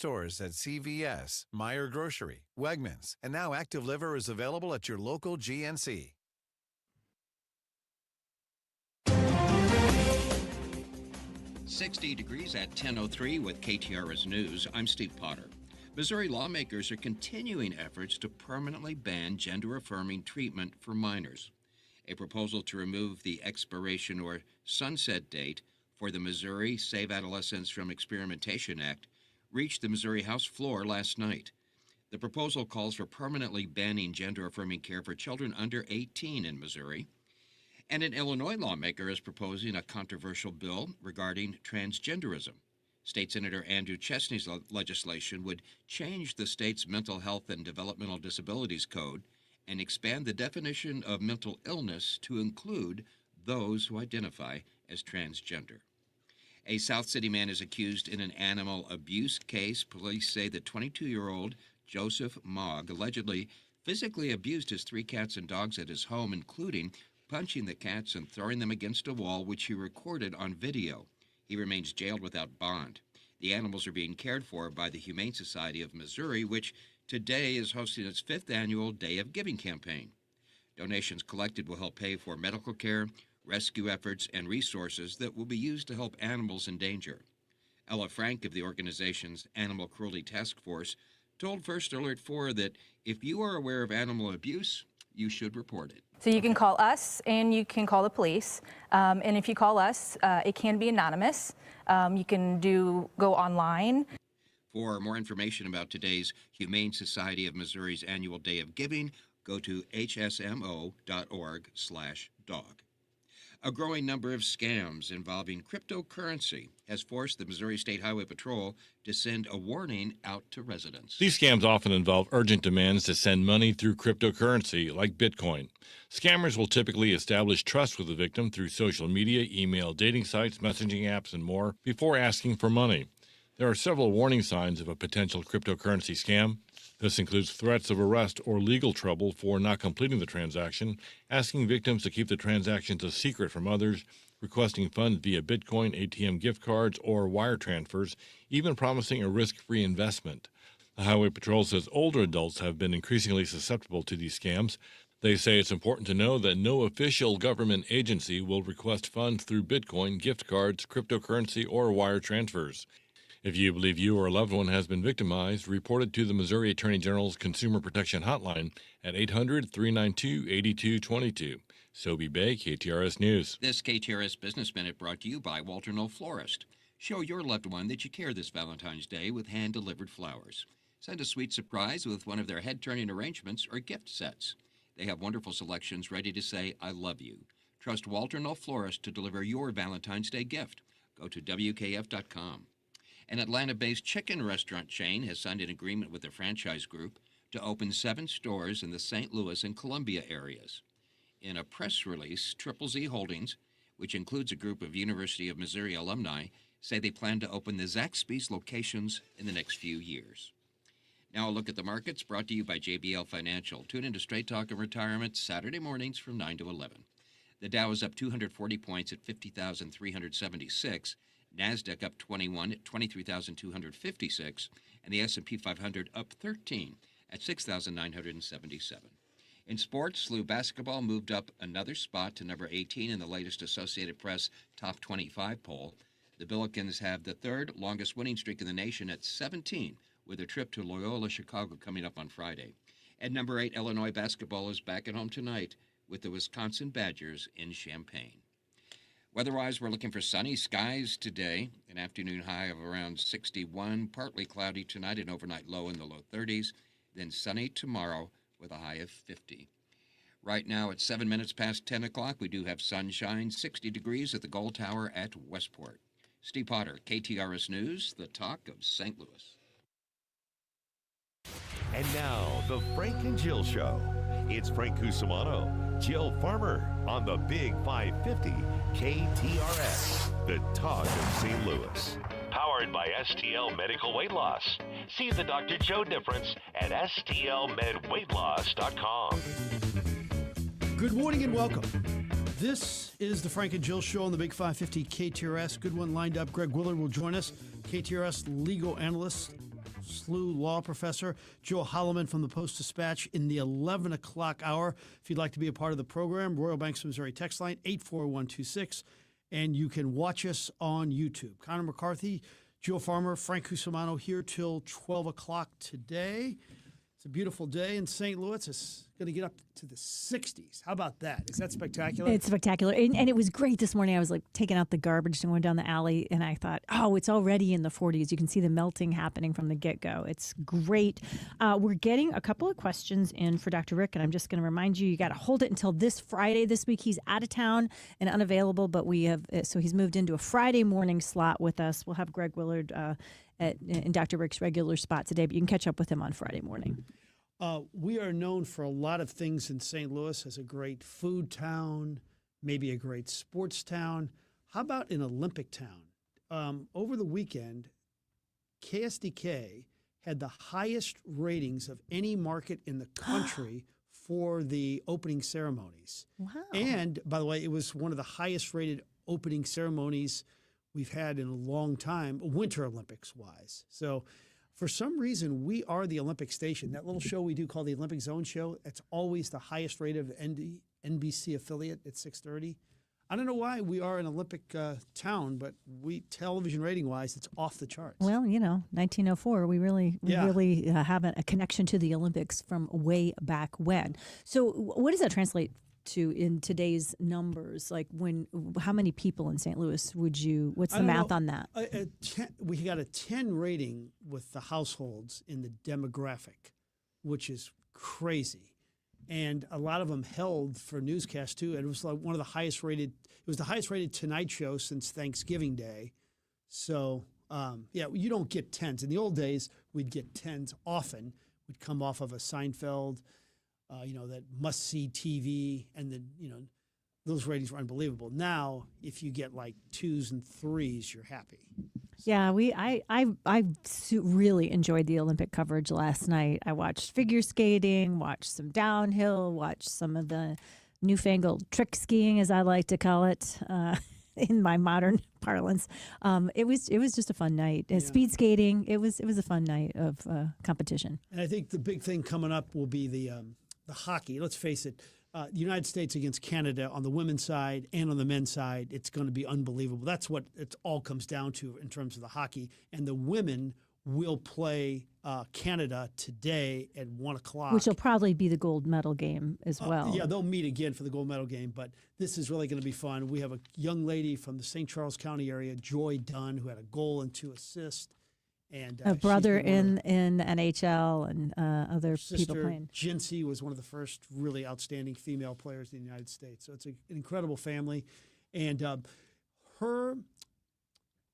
stores at CVS, Meijer Grocery, Wegmans, and now Active Liver is available at your local GNC. "60 degrees at 10:03 with kTRS News. I'm Steve Potter. Missouri lawmakers are continuing efforts to permanently ban gender-affirming treatment for minors. A proposal to remove the expiration or sunset date for the Missouri Save Adolescents from Experimentation Act reached the Missouri House floor last night. The proposal calls for permanently banning gender-affirming care for children under 18 in Missouri. And an Illinois lawmaker is proposing a controversial bill regarding transgenderism. State Senator Andrew Chesney's legislation would change the state's Mental Health and Developmental Disabilities Code and expand the definition of mental illness to include those who identify as transgender. A South City man is accused in an animal abuse case. Police say the 22-year-old Joseph Mogg allegedly physically abused his 3 cats and dogs at his home, including punching the cats and throwing them against a wall, which he recorded on video. He remains jailed without bond. The animals are being cared for by the Humane Society of Missouri, which today is hosting its 5th annual Day of Giving campaign. Donations collected will help pay for medical care, rescue efforts, and resources that will be used to help animals in danger. Ella Frank of the organization's Animal Cruelty Task Force told First Alert 4 that if you are aware of animal abuse, you should report it. So you can call us and you can call the police. And if you call us, it can be anonymous. You can go online. For more information about today's Humane Society of Missouri's annual Day of Giving, go to hsmo.org/dog. A growing number of scams involving cryptocurrency has forced the Missouri State Highway Patrol to send a warning out to residents. These scams often involve urgent demands to send money through cryptocurrency, like Bitcoin. Scammers will typically establish trust with the victim through social media, email, dating sites, messaging apps, and more before asking for money. There are several warning signs of a potential cryptocurrency scam. This includes threats of arrest or legal trouble for not completing the transaction, asking victims to keep the transactions a secret from others, requesting funds via Bitcoin, ATM gift cards, or wire transfers, even promising a risk-free investment. The Highway Patrol says older adults have been increasingly susceptible to these scams. They say it's important to know that no official government agency will request funds through Bitcoin, gift cards, cryptocurrency, or wire transfers. If you believe you or a loved one has been victimized, report it to the Missouri Attorney General's Consumer Protection Hotline at 800-392-8222. Sobe Bay, KTRS News. This KTRS Business Minute brought to you by Walter Knoll Florist. Show your loved one that you care this Valentine's Day with hand-delivered flowers. Send a sweet surprise with one of their head-turning arrangements or gift sets. They have wonderful selections ready to say, I love you. Trust Walter Knoll Florist to deliver your Valentine's Day gift. Go to WKF.com. An Atlanta-based chicken restaurant chain has signed an agreement with the franchise group to open 7 stores in the St. Louis and Columbia areas. In a press release, Triple Z Holdings, which includes a group of University of Missouri alumni, say they plan to open the Zaxby's locations in the next few years. Now a look at the markets, brought to you by JBL Financial. Tune into Straight Talk and Retirement Saturday mornings from 9 to 11. The Dow is up 240 points at 50,376. NASDAQ up 21 at 23,256, and the S&P 500 up 13 at 6,977. In sports, SLU basketball moved up another spot to number 18 in the latest Associated Press Top 25 poll. The Billikens have the 3rd longest winning streak in the nation at 17, with a trip to Loyola Chicago coming up on Friday. At number 8, Illinois basketball is back at home tonight with the Wisconsin Badgers in Champaign. Weather-wise, we're looking for sunny skies today, an afternoon high of around 61, partly cloudy tonight, an overnight low in the low 30s, then sunny tomorrow with a high of 50. Right now, at 7 minutes past 10 o'clock, we do have sunshine, 60 degrees at the Gold Tower at Westport. Steve Potter, KTRS News, the talk of St. Louis. And now, the Frank and Jill Show. It's Frank Cusimano, Jill Farmer on the Big 550 KTRS, the talk of St. Louis. Powered by STL Medical Weight Loss. See the Dr. Joe difference at stlmedweightloss.com. Good morning and welcome. This is the Frank and Jill Show on the Big 550 KTRS. Good one lined up. Greg Willard will join us, KTRS legal analyst. SLU law professor, Joe Holloman from the Post-Dispatch in the 11 o'clock hour. If you'd like to be a part of the program, Royal Banks of Missouri text line 84126, and you can watch us on YouTube. Connor McCarthy, Joe Farmer, Frank Cusimano here till 12 o'clock today. It's a beautiful day in St. Louis. It's going to get up to the 60s. How about that? Is that spectacular? It's spectacular. And it was great this morning. I was like taking out the garbage and going down the alley, and I thought, oh, it's already in the 40s. You can see the melting happening from the get-go. It's great. We're getting a couple of questions in for Dr. Rick, and I'm just going to remind you, you got to hold it until this Friday. This week he's out of town and unavailable, but so he's moved into a Friday morning slot with us. We'll have Greg Willard in Dr. Rick's regular spot today, but you can catch up with him on Friday morning. We are known for a lot of things in St. Louis as a great food town, maybe a great sports town. How about an Olympic town? Over the weekend, KSDK had the highest ratings of any market in the country for the opening ceremonies. Wow. And, by the way, it was one of the highest rated opening ceremonies we've had in a long time, Winter Olympics-wise. So for some reason, we are the Olympic station. That little show we do called the Olympic Zone Show, it's always the highest rated NBC affiliate at 6:30. I don't know why we are an Olympic town, but television rating-wise, it's off the charts. Well, 1904, we really have a connection to the Olympics from way back when. So what does that translate to in today's numbers? Like how many people in St. Louis what's the math on that? We got a 10 rating with the households in the demographic, which is crazy. And a lot of them held for newscast too. And it was like one of the highest rated, it was the highest rated Tonight Show since Thanksgiving Day. So you don't get 10s. In the old days, we'd get 10s often. We'd come off of a Seinfeld, that must-see TV, and those ratings were unbelievable. Now, if you get like 2s and 3s, you're happy. Yeah, I really enjoyed the Olympic coverage last night. I watched figure skating, watched some downhill, watched some of the newfangled trick skiing, as I like to call it, in my modern parlance. It was just a fun night. Speed skating. It was a fun night of competition. And I think the big thing coming up will be the hockey. Let's face it, the United States against Canada on the women's side and on the men's side, it's going to be unbelievable. That's what it all comes down to in terms of the hockey. And the women will play Canada today at 1 o'clock. Which will probably be the gold medal game as well. Yeah, they'll meet again for the gold medal game, but this is really going to be fun. We have a young lady from the St. Charles County area, Joy Dunn, who had a goal and 2 assists. And a brother in NHL and other people playing. Jinsey was one of the first really outstanding female players in the United States. So it's an incredible family. And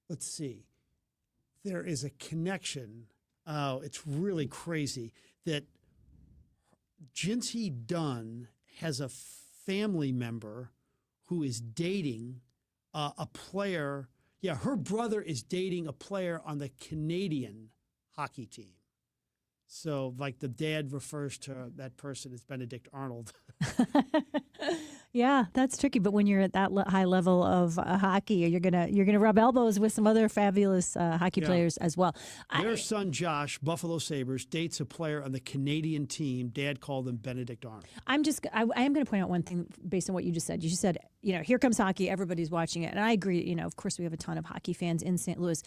let's see, there is a connection. It's really crazy that Jinsey Dunn has a family member who is dating a player. Yeah, her brother is dating a player on the Canadian hockey team. So, like, the dad refers to that person as Benedict Arnold. Yeah, that's tricky. But when you're at that high level of hockey, you're gonna rub elbows with some other fabulous hockey players as well. Their son Josh, Buffalo Sabres, dates a player on the Canadian team. Dad called him Benedict Arnold. I am going to point out one thing based on what you just said. You just said, here comes hockey. Everybody's watching it, and I agree. Of course, we have a ton of hockey fans in St. Louis.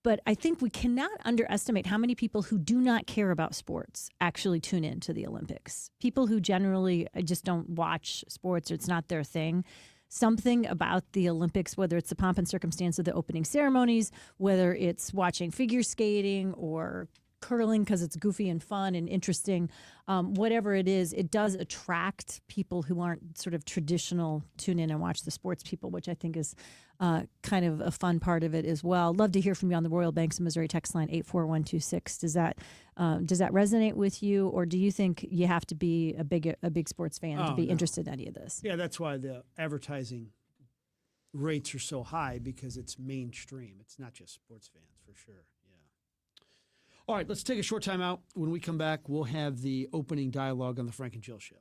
But I think we cannot underestimate how many people who do not care about sports actually tune in to the Olympics. People who generally just don't watch sports or it's not their thing. Something about the Olympics, whether it's the pomp and circumstance of the opening ceremonies, whether it's watching figure skating or curling because it's goofy and fun and interesting, whatever it is, it does attract people who aren't sort of traditional tune in and watch the sports people, which I think is kind of a fun part of it as well. Love to hear from you on the Royal Banks of Missouri text line 84126. Does that resonate with you, or do you think you have to be a big sports fan to be interested in any of this? Yeah, that's why the advertising rates are so high, because it's mainstream. It's not just sports fans, for sure. All right, let's take a short time out. When we come back, we'll have the opening dialogue on the Frank and Jill Show.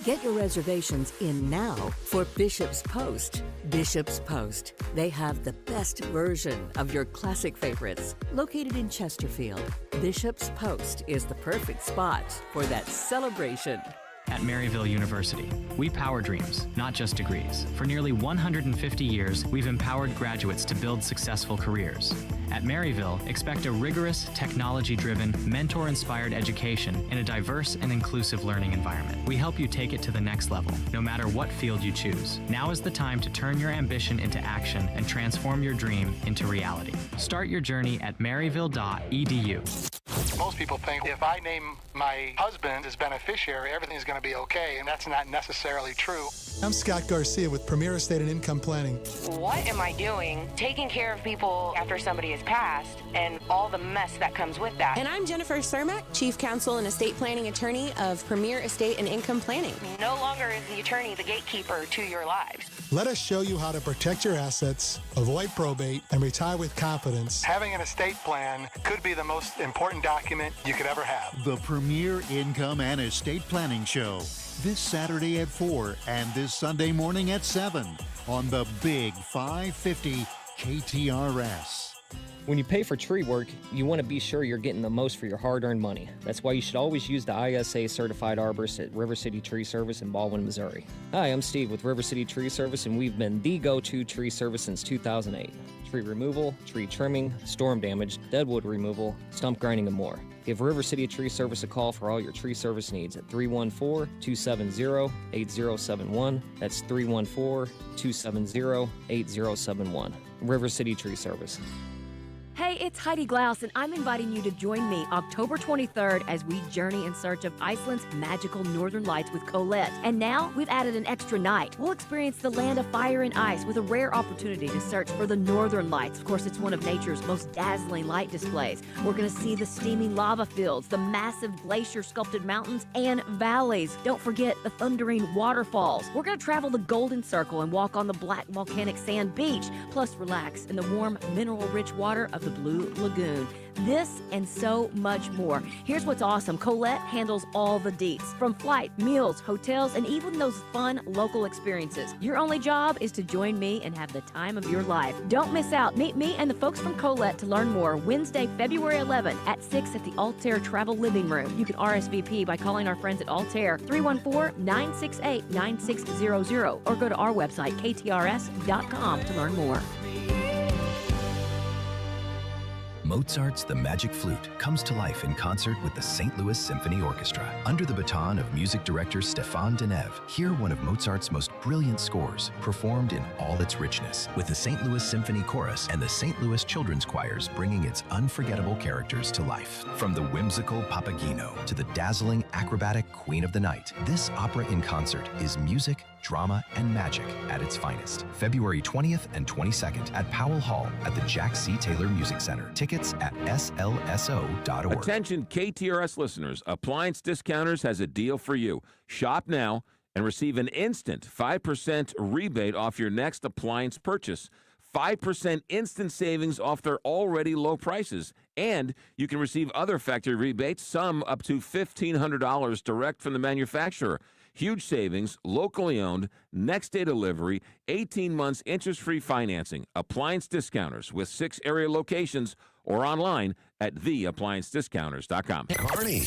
Get your reservations in now for Bishop's Post. Bishop's Post. They have the best version of your classic favorites. Located in Chesterfield, Bishop's Post is the perfect spot for that celebration. At Maryville University, we power dreams, not just degrees. For nearly 150 years, we've empowered graduates to build successful careers. At Maryville, expect a rigorous, technology-driven, mentor-inspired education in a diverse and inclusive learning environment. We help you take it to the next level, no matter what field you choose. Now is the time to turn your ambition into action and transform your dream into reality. Start your journey at maryville.edu. Most people think if I name my husband as beneficiary, everything's going to be okay, and that's not necessarily true. I'm Scott Garcia with Premier Estate and Income Planning. What am I doing taking care of people after somebody has passed and all the mess that comes with that? And I'm Jennifer Cermak, Chief Counsel and Estate Planning Attorney of Premier Estate and Income Planning. No longer is the attorney the gatekeeper to your lives. Let us show you how to protect your assets, avoid probate, and retire with confidence. Having an estate plan could be the most important document you could ever have. The Premier Income and Estate Planning Show, this Saturday at 4 and this Sunday morning at 7 on the Big 550 KTRS. When you pay for tree work, you want to be sure you're getting the most for your hard-earned money. That's why you should always use the ISA certified arborist at River City Tree Service in Baldwin, Missouri. Hi, I'm Steve with River City Tree Service, and we've been the go-to tree service since 2008. Tree removal, tree trimming, storm damage, deadwood removal, stump grinding, and more. Give River City Tree Service a call for all your tree service needs at 314-270-8071. That's 314-270-8071. River City Tree Service. Hey, it's Heidi Glaus, and I'm inviting you to join me October 23rd as we journey in search of Iceland's magical northern lights with Colette. And now we've added an extra night. We'll experience the land of fire and ice with a rare opportunity to search for the northern lights. Of course, it's one of nature's most dazzling light displays. We're going to see the steaming lava fields, the massive glacier-sculpted mountains and valleys. Don't forget the thundering waterfalls. We're going to travel the Golden Circle and walk on the black volcanic sand beach, plus relax in the warm, mineral-rich water of the Blue Lagoon. This and so much more. Here's what's awesome. Colette handles all the deets, from flight, meals, hotels, and even those fun local experiences. Your only job is to join me and have the time of your life. Don't miss out. Meet me and the folks from Colette to learn more Wednesday, February 11 at 6 at the Altair Travel Living Room. You can RSVP by calling our friends at Altair 314-968-9600 or go to our website KTRS.com to learn more. Mozart's The Magic Flute comes to life in concert with the St. Louis Symphony Orchestra. Under the baton of music director Stéphane Deneuve, hear one of Mozart's most brilliant scores, performed in all its richness, with the St. Louis Symphony Chorus and the St. Louis Children's Choirs bringing its unforgettable characters to life. From the whimsical Papageno to the dazzling acrobatic Queen of the Night, this opera in concert is music, drama, and magic at its finest. February 20th and 22nd at Powell Hall at the Jack C. Taylor Music Center. Tickets at slso.org. Attention KTRS listeners, Appliance Discounters has a deal for you. Shop now and receive an instant 5% rebate off your next appliance purchase. 5% instant savings off their already low prices. And you can receive other factory rebates, some up to $1,500 direct from the manufacturer. Huge savings, locally owned, next day delivery, 18 months interest-free financing. Appliance Discounters with 6 area locations or online at theappliancediscounters.com. Carney,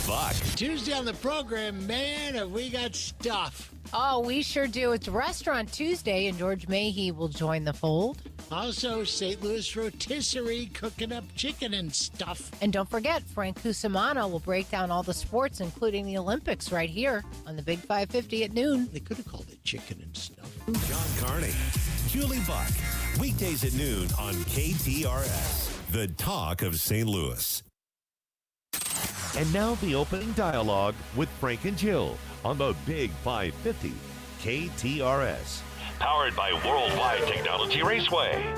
Buck. Tuesday on the program, man, have we got stuff. Oh, we sure do. It's Restaurant Tuesday, and George Mahey will join the fold. Also, St. Louis Rotisserie cooking up chicken and stuff. And don't forget, Frank Cusimano will break down all the sports, including the Olympics, right here on the Big 550 at noon. They could have called it chicken and stuff. John Carney, Julie Buck. Weekdays at noon on KTRS, the talk of St. Louis. And now the opening dialogue with Frank and Jill on the Big 550 KTRS. Powered by Worldwide Technology Raceway.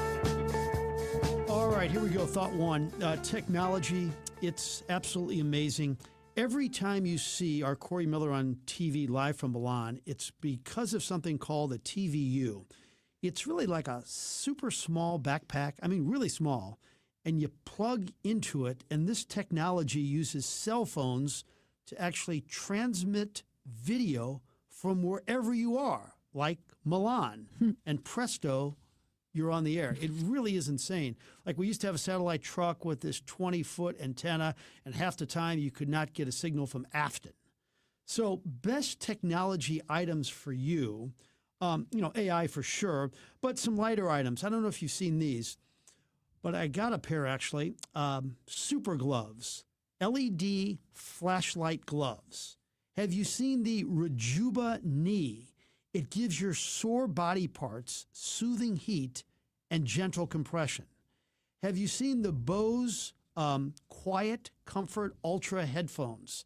All right, here we go. Thought one. Technology, it's absolutely amazing. Every time you see our Corey Miller on TV live from Milan, it's because of something called a TVU. It's really like a super small backpack. I mean, really small. And you plug into it, and this technology uses cell phones to actually transmit video from wherever you are, like Milan, and presto, you're on the air. It really is insane. Like, we used to have a satellite truck with this 20-foot antenna, and half the time you could not get a signal from Afton. So best technology items for you, AI for sure, but some lighter items. I don't know if you've seen these, but I got a pair actually. Super gloves, LED flashlight gloves. Have you seen the Rejuba Knee? It gives your sore body parts soothing heat and gentle compression. Have you seen the Bose Quiet Comfort Ultra headphones?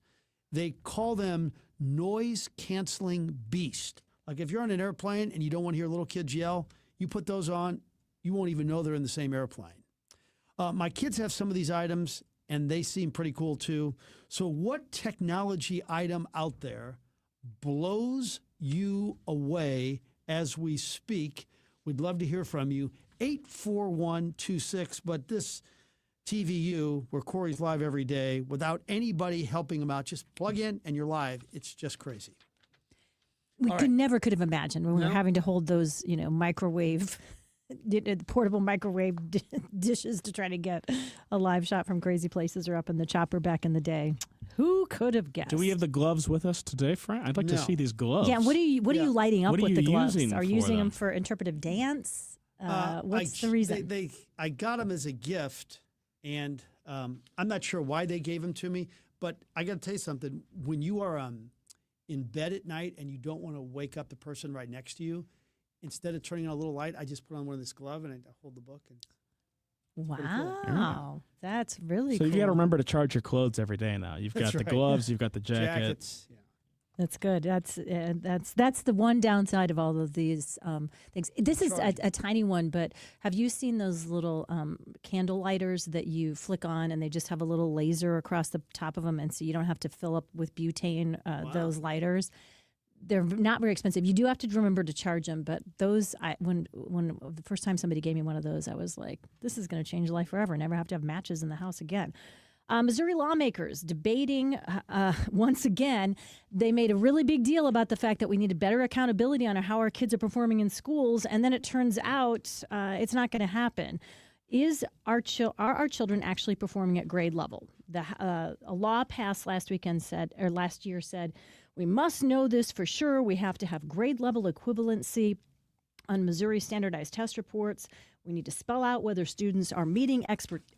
They call them noise canceling beast. Like, if you're on an airplane and you don't want to hear little kids yell, you put those on, you won't even know they're in the same airplane. My kids have some of these items, and they seem pretty cool too. So what technology item out there blows you away as we speak? We'd love to hear from you. 84126. But this TVU, where Corey's live every day, without anybody helping him out, just plug in and you're live. It's just crazy. We never could have imagined when we were having to hold those, microwave, portable microwave dishes to try to get a live shot from Crazy Places or Up in the Chopper back in the day. Who could have guessed? Do we have the gloves with us today, Frank? I'd like to see these gloves. Yeah, what are you lighting up with the gloves? Are you using them them for interpretive dance? What's the reason? I got them as a gift, and I'm not sure why they gave them to me, but I got to tell you something. When you are in bed at night and you don't want to wake up the person right next to you, instead of turning on a little light, I just put on one of this glove and I hold the book. And wow, that's really so cool. you got to remember to charge your clothes every day now. You've That's got the right. gloves, you've got the jackets. Yeah. That's good. That's the one downside of all of these things. This is a tiny one, but have you seen those little candle lighters that you flick on and they just have a little laser across the top of them, and so you don't have to fill up with butane those lighters? They're not very expensive. You do have to remember to charge them, but those, when the first time somebody gave me one of those, I was like, this is going to change life forever. Never have to have matches in the house again. Missouri lawmakers debating once again. They made a really big deal about the fact that we needed better accountability on how our kids are performing in schools, and then it turns out it's not going to happen. Are our children actually performing at grade level? A law passed last year said we must know this for sure. We have to have grade level equivalency on Missouri standardized test reports. We need to spell out whether students are meeting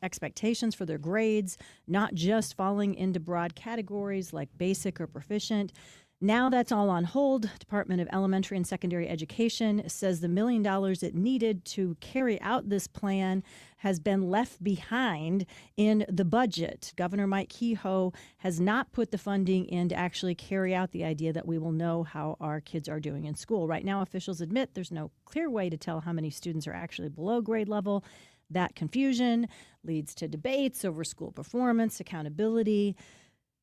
expectations for their grades, not just falling into broad categories like basic or proficient. Now that's all on hold. Department of Elementary and Secondary Education says the $1 million it needed to carry out this plan has been left behind in the budget. Governor Mike Kehoe has not put the funding in to actually carry out the idea that we will know how our kids are doing in school. Right now, officials admit there's no clear way to tell how many students are actually below grade level. That confusion leads to debates over school performance, accountability.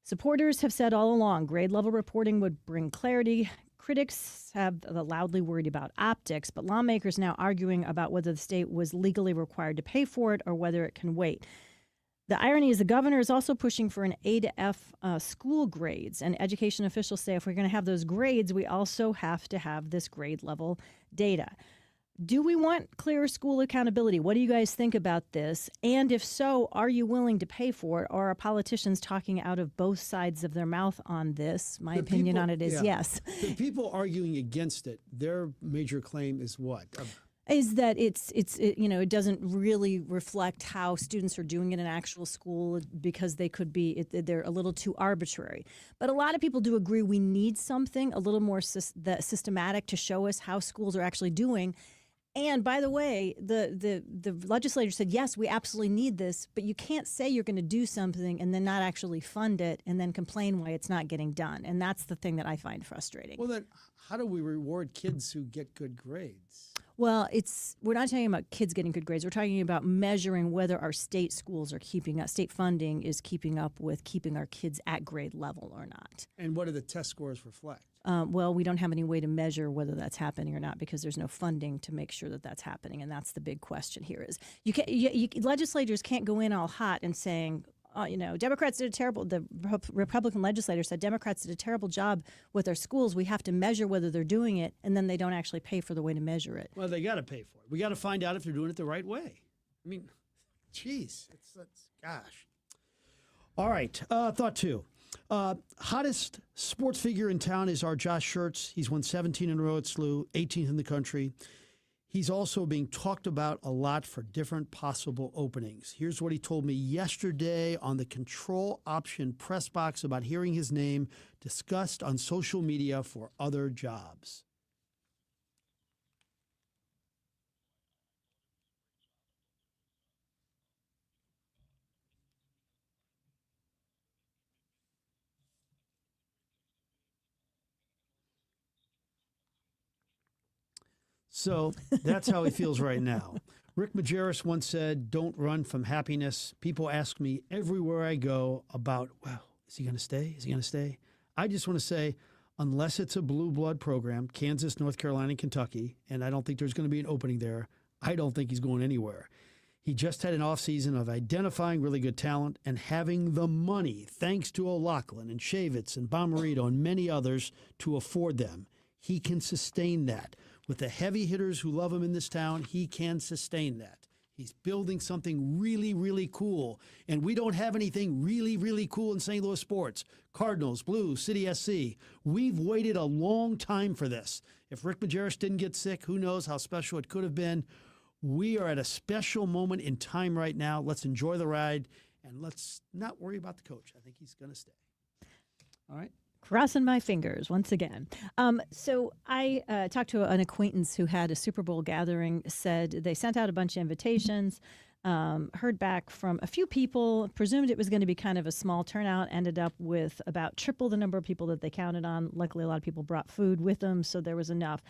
Supporters have said all along grade level reporting would bring clarity. Critics have loudly worried about optics, but lawmakers now arguing about whether the state was legally required to pay for it or whether it can wait. The irony is the governor is also pushing for an A to F school grades, and education officials say if we're going to have those grades, we also have to have this grade level data. Do we want clear school accountability? What do you guys think about this? And if so, are you willing to pay for it? Or are politicians talking out of both sides of their mouth on this? My opinion on it is yes. The people arguing against it, their major claim is what? Is that it doesn't really reflect how students are doing in an actual school because they're a little too arbitrary. But a lot of people do agree we need something a little more systematic to show us how schools are actually doing. And by the way, the legislature said, yes, we absolutely need this, but you can't say you're going to do something and then not actually fund it and then complain why it's not getting done. And that's the thing that I find frustrating. Well, then how do we reward kids who get good grades? Well, we're not talking about kids getting good grades. We're talking about measuring whether our state schools are keeping up, state funding is keeping up with keeping our kids at grade level or not. And what do the test scores reflect? Well, we don't have any way to measure whether that's happening or not because there's no funding to make sure that that's happening, and that's the big question here. Is legislators can't go in all hot and saying, Democrats did a terrible, the Republican legislator said Democrats did a terrible job with our schools. We have to measure whether they're doing it, and then they don't actually pay for the way to measure it. Well, they got to pay for it. We got to find out if they're doing it the right way. I mean, geez, gosh. All right, thought two. Hottest sports figure in town is our Josh Schertz. He's won 17 in a row at SLU, 18th in the country. He's also being talked about a lot for different possible openings. Here's what he told me yesterday on the Control Option press box about hearing his name discussed on social media for other jobs. So that's how he feels right now. Rick Majerus once said, "Don't run from happiness." People ask me everywhere I go about, well, is he going to stay? Is he going to stay? I just want to say, unless it's a blue blood program, Kansas, North Carolina, and Kentucky, and I don't think there's going to be an opening there, I don't think he's going anywhere. He just had an offseason of identifying really good talent and having the money, thanks to O'Loughlin and Shavitz and Bomarito and many others, to afford them. He can sustain that. With the heavy hitters who love him in this town, he can sustain that. He's building something really, really cool. And we don't have anything really, really cool in St. Louis sports. Cardinals, Blues, City SC. We've waited a long time for this. If Rick Majerus didn't get sick, who knows how special it could have been. We are at a special moment in time right now. Let's enjoy the ride, and let's not worry about the coach. I think he's going to stay. All right. Crossing my fingers once again. So I talked to an acquaintance who had a Super Bowl gathering, said they sent out a bunch of invitations, heard back from a few people, presumed it was going to be kind of a small turnout, ended up with about triple the number of people that they counted on. Luckily, a lot of people brought food with them, so there was enough.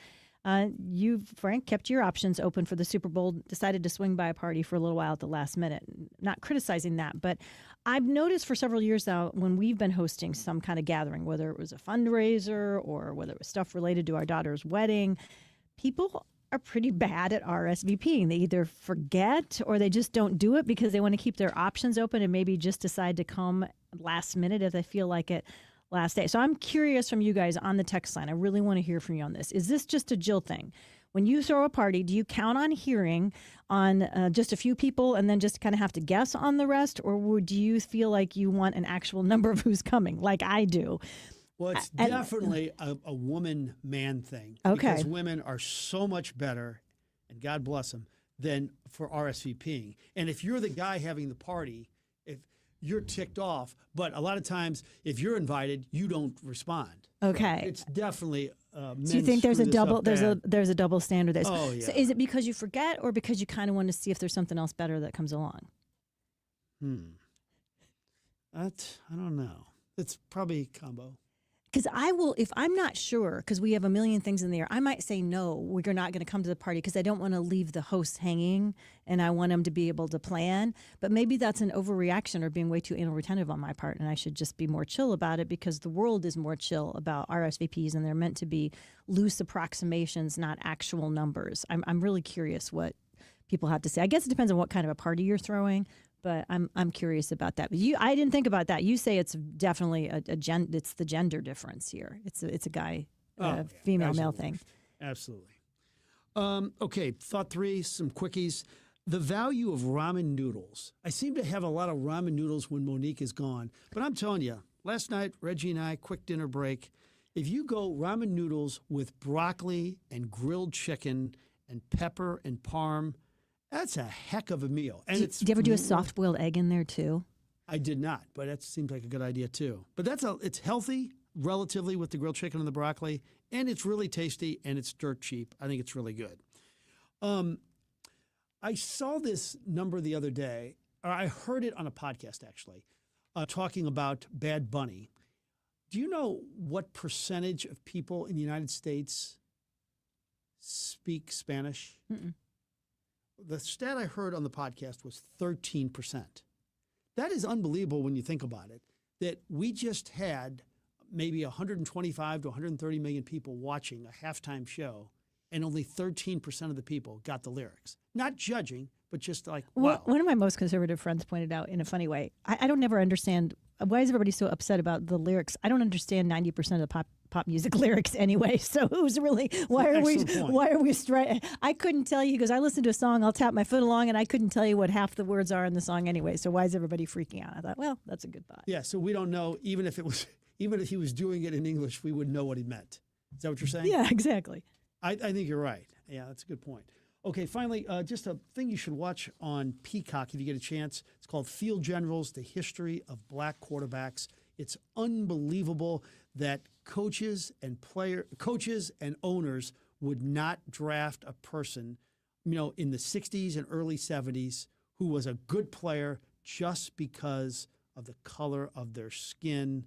You, Frank, kept your options open for the Super Bowl, decided to swing by a party for a little while at the last minute. Not criticizing that, but I've noticed for several years now when we've been hosting some kind of gathering, whether it was a fundraiser or whether it was stuff related to our daughter's wedding, people are pretty bad at RSVPing. They either forget or they just don't do it because they want to keep their options open and maybe just decide to come last minute if they feel like it last day. So I'm curious from you guys on the text line. I really want to hear from you on this. Is this just a Jill thing? When you throw a party, do you count on hearing on just a few people and then just kind of have to guess on the rest? Or do you feel like you want an actual number of who's coming, like I do? Well, it's definitely a woman-man thing. Okay. Because women are so much better, and God bless them, than for RSVPing. And if you're the guy having the party, if you're ticked off, but a lot of times if you're invited, you don't respond. Okay. So it's definitely so you think there's a double there's a double standard there? Oh, yeah. So is it because you forget or because you kind of want to see if there's something else better that comes along? I don't know. It's probably a combo. Because I will, if I'm not sure, because we have a million things in the air, I might say no, we're not going to come to the party because I don't want to leave the hosts hanging and I want them to be able to plan. But maybe that's an overreaction or being way too anal retentive on my part, and I should just be more chill about it because the world is more chill about RSVPs and they're meant to be loose approximations, not actual numbers. I'm really curious what people have to say. I guess it depends on what kind of a party you're throwing. But I'm curious about that. But I didn't think about that. You say it's definitely it's the gender difference here. It's a guy, female, male thing. Absolutely. Okay, thought three, some quickies. The value of ramen noodles. I seem to have a lot of ramen noodles when Monique is gone. But I'm telling you, last night, Reggie and I, quick dinner break, if you go ramen noodles with broccoli and grilled chicken and pepper and parm, that's a heck of a meal. And Did you ever do a soft-boiled egg in there, too? I did not, but that seems like a good idea, too. But it's healthy, relatively, with the grilled chicken and the broccoli, and it's really tasty, and it's dirt cheap. I think it's really good. I saw this number the other day, or I heard it on a podcast, actually, talking about Bad Bunny. Do you know what percentage of people in the United States speak Spanish? Mm-mm. The stat I heard on the podcast was 13%. That is unbelievable when you think about it, that we just had maybe 125 to 130 million people watching a halftime show, and only 13% of the people got the lyrics. Not judging, but just like, wow. One of my most conservative friends pointed out in a funny way, I don't never understand, why is everybody so upset about the lyrics? I don't understand 90% of the pop music lyrics anyway. So it was really, why are we I couldn't tell you, because I listen to a song, I'll tap my foot along, and I couldn't tell you what half the words are in the song anyway. So why is everybody freaking out? I thought, well, that's a good thought. Yeah, so we don't know, even if he was doing it in English, we wouldn't know what he meant. Is that what you're saying? Yeah, exactly. I think you're right. Yeah, that's a good point. Okay, finally, just a thing you should watch on Peacock if you get a chance. It's called Field Generals, The History of Black Quarterbacks. It's unbelievable that coaches and owners would not draft a person, in the 60s and early 70s who was a good player just because of the color of their skin.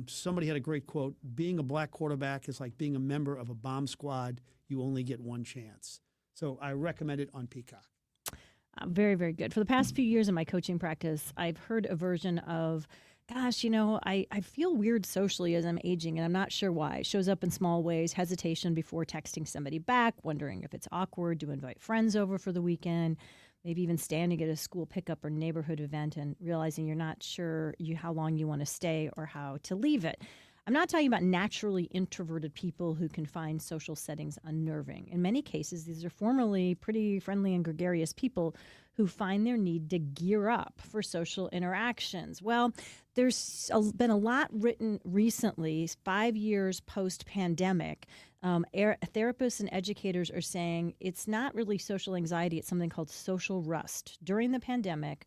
Somebody had a great quote: being a black quarterback is like being a member of a bomb squad. You only get one chance. So I recommend it on Peacock. Very, very good. For the past few years in my coaching practice, I've heard a version of, gosh, I feel weird socially as I'm aging, and I'm not sure why. It shows up in small ways: hesitation before texting somebody back, wondering if it's awkward to invite friends over for the weekend, maybe even standing at a school pickup or neighborhood event and realizing you're not sure how long you want to stay or how to leave it. I'm not talking about naturally introverted people who can find social settings unnerving. In many cases, these are formerly pretty friendly and gregarious people who find their need to gear up for social interactions. Well, there's been a lot written recently, 5 years post-pandemic. Therapists and educators are saying it's not really social anxiety, it's something called social rust. During the pandemic,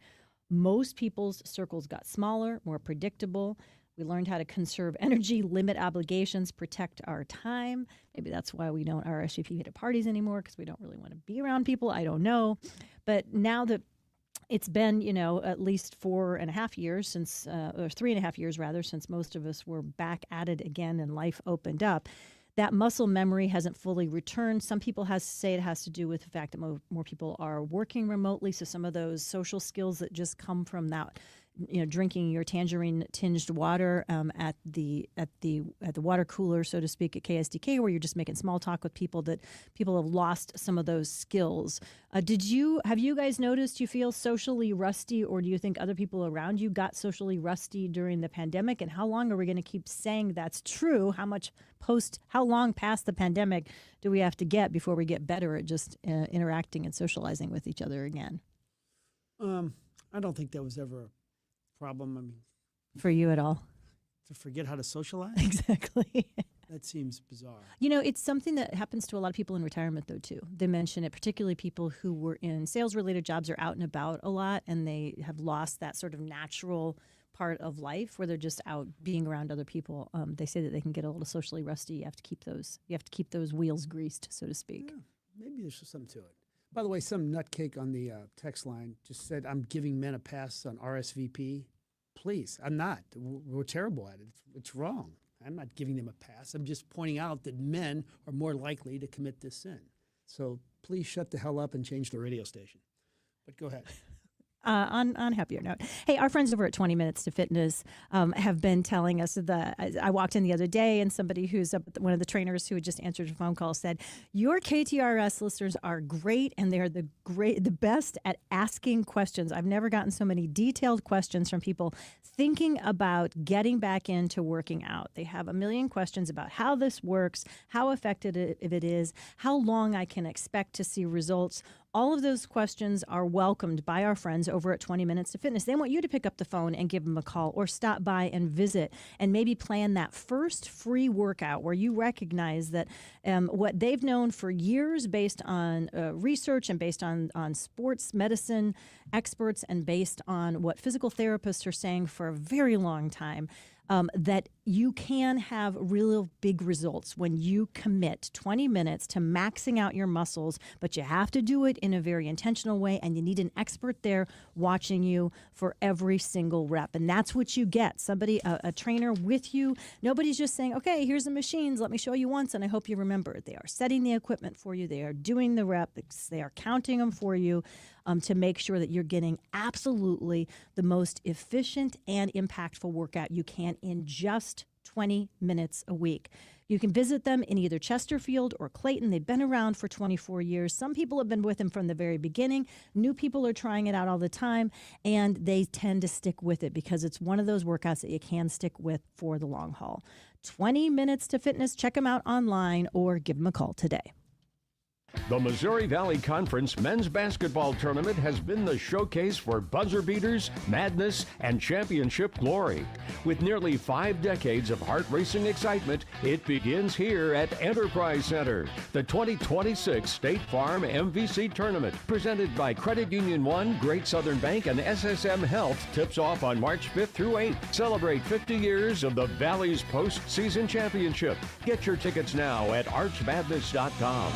most people's circles got smaller, more predictable. We learned how to conserve energy, limit obligations, protect our time. Maybe that's why we don't RSVP at parties anymore, because we don't really want to be around people. I don't know. But now that it's been, at least 4.5 years since, or 3.5 years rather, since most of us were back at it again and life opened up, that muscle memory hasn't fully returned. Some people say it has to do with the fact that more people are working remotely. So some of those social skills that just come from that, drinking your tangerine tinged water at the water cooler, so to speak, at KSDK, where you're just making small talk with people, that people have lost some of those skills. Have you guys noticed you feel socially rusty, or do you think other people around you got socially rusty during the pandemic? And how long are we going to keep saying that's true? How long past the pandemic do we have to get before we get better at just interacting and socializing with each other again? I don't think that was ever a problem. For you at all? To forget how to socialize? Exactly. That seems bizarre. It's something that happens to a lot of people in retirement, though, too. They mention it, particularly people who were in sales-related jobs or out and about a lot, and they have lost that sort of natural part of life where they're just out being around other people. They say that they can get a little socially rusty. You have to keep those wheels greased, so to speak. Yeah, maybe there's something to it. By the way, some nutcake on the text line just said, I'm giving men a pass on RSVP. Please, I'm not. We're terrible at it. It's wrong. I'm not giving them a pass. I'm just pointing out that men are more likely to commit this sin. So please shut the hell up and change the radio station. But go ahead. On happier note, hey, our friends over at 20 Minutes to Fitness have been telling us that I walked in the other day and somebody who's one of the trainers who had just answered a phone call said, your KTRS listeners are great, and they're the best at asking questions. I've never gotten so many detailed questions from people thinking about getting back into working out. They have a million questions about how this works, how effective it is, how long I can expect to see results. All of those questions are welcomed by our friends over at 20 Minutes to Fitness. They want you to pick up the phone and give them a call, or stop by and visit and maybe plan that first free workout where you recognize that what they've known for years based on research and based on sports medicine experts and based on what physical therapists are saying for a very long time, that you can have real big results when you commit 20 minutes to maxing out your muscles, but you have to do it in a very intentional way, and you need an expert there watching you for every single rep. And that's what you get, somebody, a trainer with you. Nobody's just saying, okay, here's the machines, let me show you once, and I hope you remember. They are setting the equipment for you. They are doing the reps. They are counting them for you to make sure that you're getting absolutely the most efficient and impactful workout you can in just 20 minutes a week. You can visit them in either Chesterfield or Clayton. They've been around for 24 years. Some people have been with them from the very beginning. New people are trying it out all the time, and they tend to stick with it because it's one of those workouts that you can stick with for the long haul. 20 minutes to fitness. Check them out online or give them a call today. The Missouri Valley Conference men's basketball tournament has been the showcase for buzzer beaters, madness, and championship glory. With nearly 5 decades of heart-racing excitement, it begins here at Enterprise Center. The 2026 State Farm MVC Tournament, presented by Credit Union One, Great Southern Bank, and SSM Health, tips off on March 5th through 8th. Celebrate 50 years of the Valley's postseason championship. Get your tickets now at archmadness.com.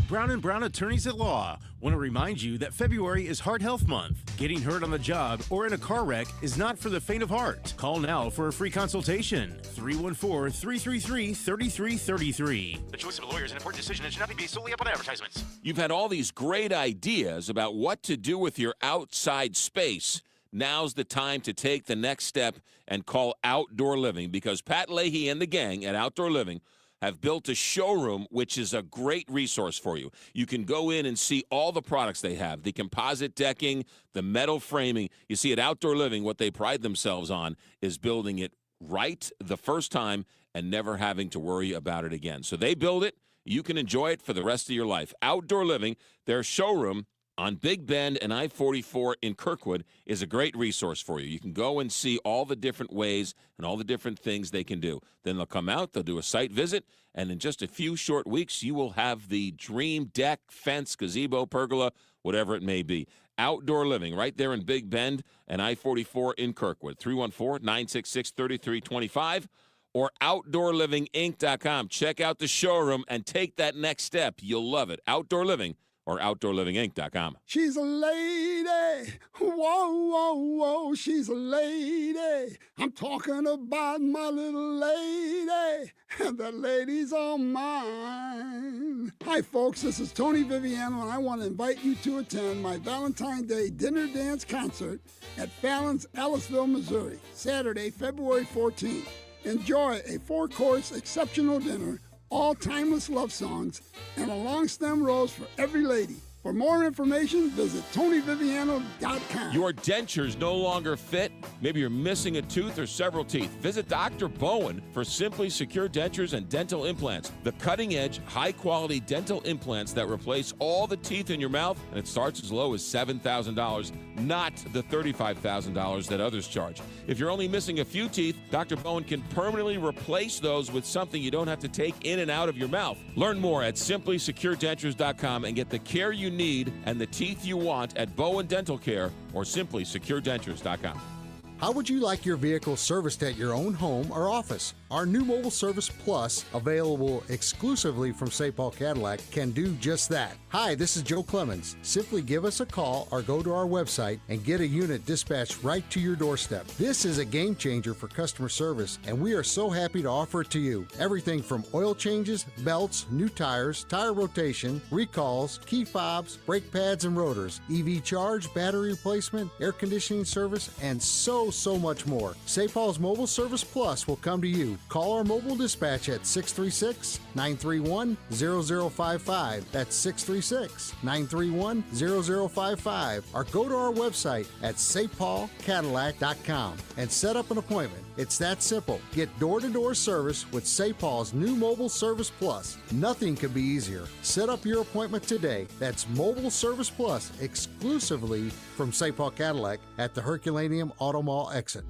Brown & Brown Attorneys at Law want to remind you that February is Heart Health Month. Getting hurt on the job or in a car wreck is not for the faint of heart. Call now for a free consultation. 314-333-3333. The choice of a lawyer is an important decision and should not be based solely upon advertisements. You've had all these great ideas about what to do with your outside space. Now's the time to take the next step and call Outdoor Living, because Pat Leahy and the gang at Outdoor Living have built a showroom, which is a great resource for you. You can go in and see all the products they have, the composite decking, the metal framing. You see, at Outdoor Living, what they pride themselves on is building it right the first time and never having to worry about it again. So they build it. You can enjoy it for the rest of your life. Outdoor Living, their showroom on Big Bend and I-44 in Kirkwood, is a great resource for you. You can go and see all the different ways and all the different things they can do. Then they'll come out, they'll do a site visit, and in just a few short weeks, you will have the dream deck, fence, gazebo, pergola, whatever it may be. Outdoor Living, right there in Big Bend and I-44 in Kirkwood. 314-966-3325 or OutdoorLivingInc.com. Check out the showroom and take that next step. You'll love it. Outdoor Living or OutdoorLivingInc.com. She's a lady. Whoa, whoa, whoa. She's a lady. I'm talking about my little lady. And that lady's all mine. Hi, folks. This is Tony Viviano, and I want to invite you to attend my Valentine's Day dinner dance concert at Fallon's, Aliceville, Missouri, Saturday, February 14th. Enjoy a 4-course exceptional dinner, all timeless love songs, and a long stem rose for every lady. For more information, visit TonyViviano.com. Your dentures no longer fit? Maybe you're missing a tooth or several teeth. Visit Dr. Bowen for Simply Secure Dentures and Dental Implants. The cutting-edge, high-quality dental implants that replace all the teeth in your mouth, and it starts as low as $7,000, not the $35,000 that others charge. If you're only missing a few teeth, Dr. Bowen can permanently replace those with something you don't have to take in and out of your mouth. Learn more at SimplySecureDentures.com and get the care you need and the teeth you want at Bowen Dental Care or SimplySecureDentures.com. How would you like your vehicle serviced at your own home or office? Our new Mobile Service Plus, available exclusively from St. Paul Cadillac, can do just that. Hi, this is Joe Clemens. Simply give us a call or go to our website and get a unit dispatched right to your doorstep. This is a game changer for customer service, and we are so happy to offer it to you. Everything from oil changes, belts, new tires, tire rotation, recalls, key fobs, brake pads and rotors, EV charge, battery replacement, air conditioning service, and so much more. St. Paul's Mobile Service Plus will come to you. Call our mobile dispatch at 636-931-0055. That's 636-931-0055. Or go to our website at stpaulcadillac.com and set up an appointment. It's that simple. Get door-to-door service with St. Paul's new Mobile Service Plus. Nothing could be easier. Set up your appointment today. That's Mobile Service Plus, exclusively from St. Paul Cadillac at the Herculaneum Auto Mall exit.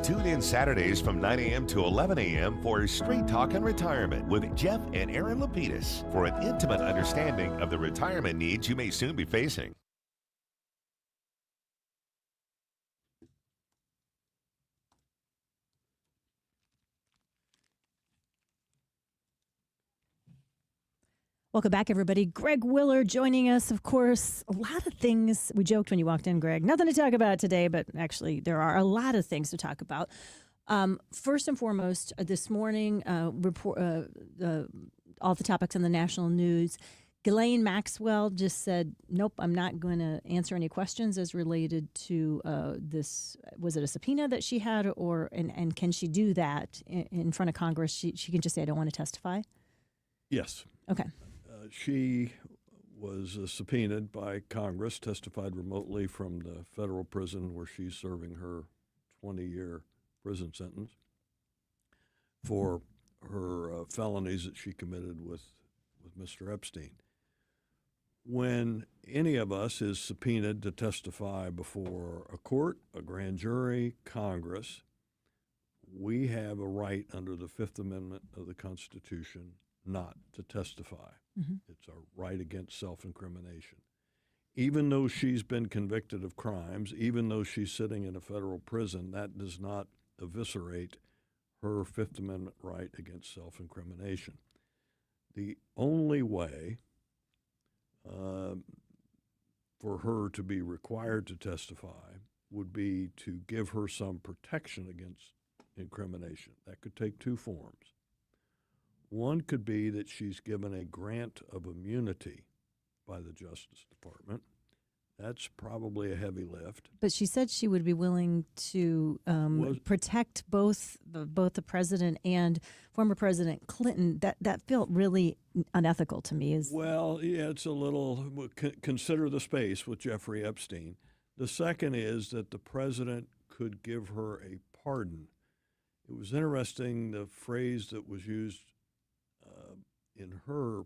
Tune in Saturdays from 9 a.m. to 11 a.m. for Straight Talk and Retirement with Jeff and Aaron Lapidus for an intimate understanding of the retirement needs you may soon be facing. Welcome back, everybody. Greg Willer joining us, of course. A lot of things. We joked when you walked in, Greg. Nothing to talk about today, but actually there are a lot of things to talk about. First and foremost, this morning, all the topics in the national news. Ghislaine Maxwell just said, nope, I'm not going to answer any questions as related to this. Was it a subpoena that she had, and can she do that in front of Congress? She can just say, I don't want to testify? Yes. Okay. She was subpoenaed by Congress, testified remotely from the federal prison where she's serving her 20-year prison sentence for her felonies that she committed with Mr. Epstein. When any of us is subpoenaed to testify before a court, a grand jury, Congress, we have a right under the Fifth Amendment of the Constitution not to testify. Mm-hmm. It's a right against self-incrimination. Even though she's been convicted of crimes, even though she's sitting in a federal prison, that does not eviscerate her Fifth Amendment right against self-incrimination. The only way for her to be required to testify would be to give her some protection against incrimination. That could take two forms. One could be that she's given a grant of immunity by the Justice Department. That's probably a heavy lift. But she said she would be willing to protect both the president and former President Clinton. That felt really unethical to me. Well, yeah, it's a little, consider the space with Jeffrey Epstein. The second is that the president could give her a pardon. It was interesting, the phrase that was used in her